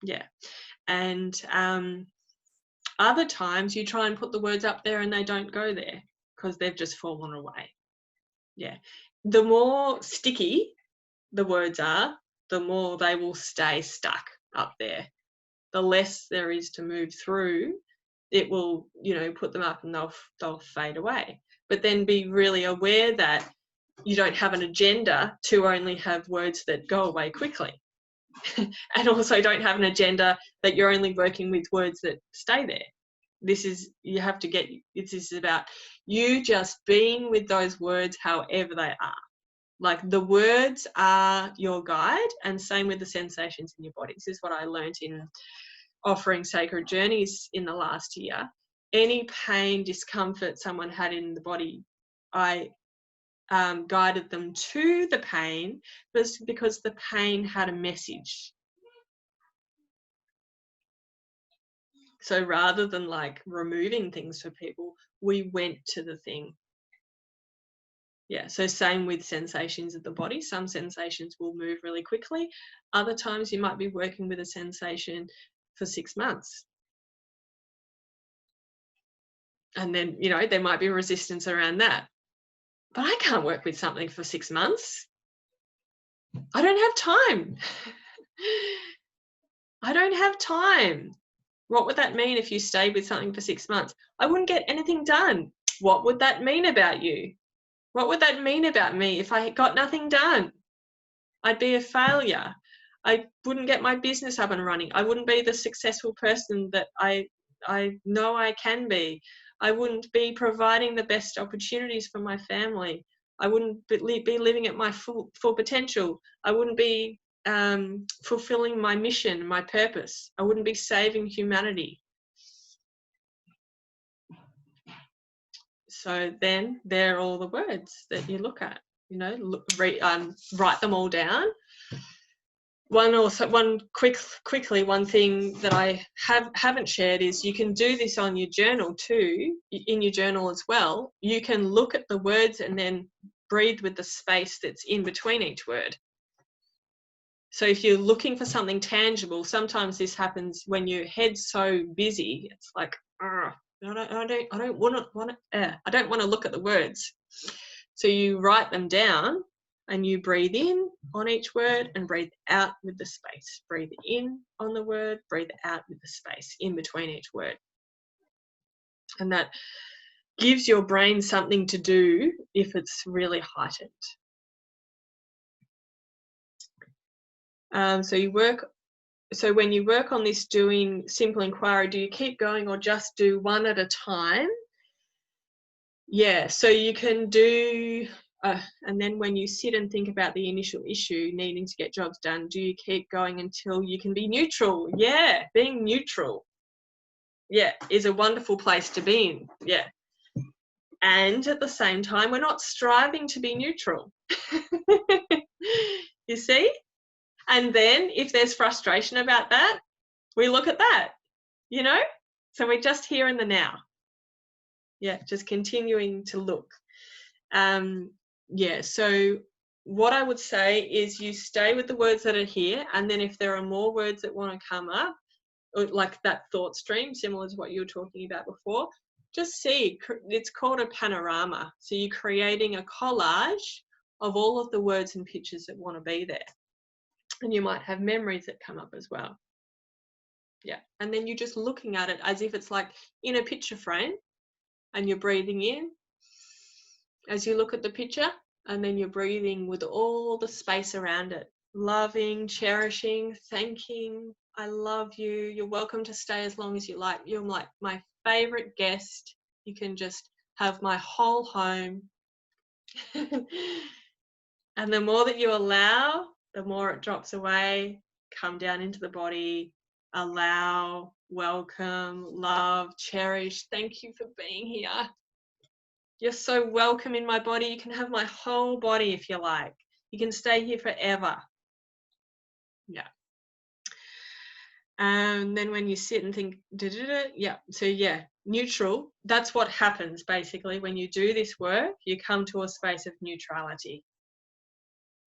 Yeah. And other times you try and put the words up there and they don't go there because they've just fallen away. Yeah. The more sticky the words are, the more they will stay stuck up there. The less there is to move through, it will, put them up and they'll fade away. But then be really aware that you don't have an agenda to only have words that go away quickly. And also don't have an agenda that you're only working with words that stay there. This is about you just being with those words however they are. Like the words are your guide, and same with the sensations in your body. This is what I learned in offering sacred journeys in the last year. Any pain, discomfort someone had in the body, I guided them to the pain, but it's because the pain had a message. So rather than like removing things for people, we went to the thing. Yeah, so same with sensations of the body. Some sensations will move really quickly. Other times you might be working with a sensation for 6 months. And then, you know, there might be resistance around that. But I can't work with something for 6 months. I don't have time. I don't have time. What would that mean if you stayed with something for 6 months? I wouldn't get anything done. What would that mean about you? What would that mean about me if I got nothing done? I'd be a failure. I wouldn't get my business up and running. I wouldn't be the successful person that I know I can be. I wouldn't be providing the best opportunities for my family. I wouldn't be living at my full potential. I wouldn't be fulfilling my mission, my purpose. I wouldn't be saving humanity. So then they're all the words that you look at, you know, write them all down. One thing that I haven't shared is you can do this on your journal too, in your journal as well. You can look at the words and then breathe with the space that's in between each word. So if you're looking for something tangible, sometimes this happens when your head's so busy. It's like, I don't want to look at the words. So you write them down and you breathe in on each word and breathe out with the space. Breathe in on the word, breathe out with the space in between each word. And that gives your brain something to do if it's really heightened. So when you work on this doing simple inquiry, do you keep going or just do one at a time? Yeah, so you can do, and then when you sit and think about the initial issue, needing to get jobs done, do you keep going until you can be neutral? Yeah, being neutral, yeah, is a wonderful place to be in, yeah. And at the same time, we're not striving to be neutral. You see? And then if there's frustration about that, we look at that, you know? So we're just here in the now. Yeah, just continuing to look. Yeah, so what I would say is you stay with the words that are here, and then if there are more words that want to come up, like that thought stream, similar to what you were talking about before, just see. It's called a panorama. So you're creating a collage of all of the words and pictures that want to be there. And you might have memories that come up as well. Yeah, and then you're just looking at it as if it's like in a picture frame, and you're breathing in as you look at the picture, and then you're breathing with all the space around it. Loving, cherishing, thanking, I love you, you're welcome to stay as long as you like. You're like my favorite guest. You can just have my whole home. And the more that you allow, the more it drops away. Come down into the body, allow, welcome, love, cherish. Thank you for being here. You're so welcome in my body. You can have my whole body if you like. You can stay here forever. Yeah. And then when you sit and think, yeah, so yeah, neutral, that's what happens basically when you do this work. You come to a space of neutrality.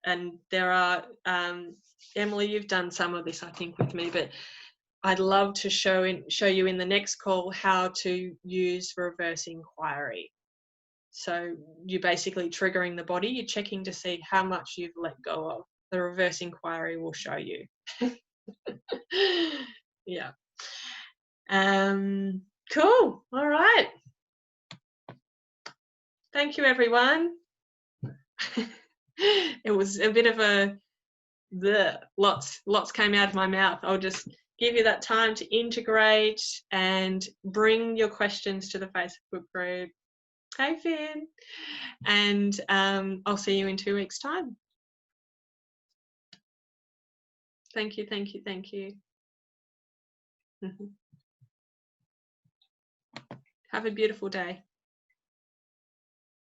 And there are, Emily, you've done some of this, I think, with me, but I'd love to show you in the next call how to use reverse inquiry. So you're basically triggering the body, you're checking to see how much you've let go of. The reverse inquiry will show you. Yeah. Cool. All right. Thank you, everyone. It was a bit of a lots came out of my mouth. I'll just give you that time to integrate and bring your questions to the Facebook group. Hey, Finn. And I'll see you in 2 weeks' time. Thank you, thank you, thank you. Have a beautiful day.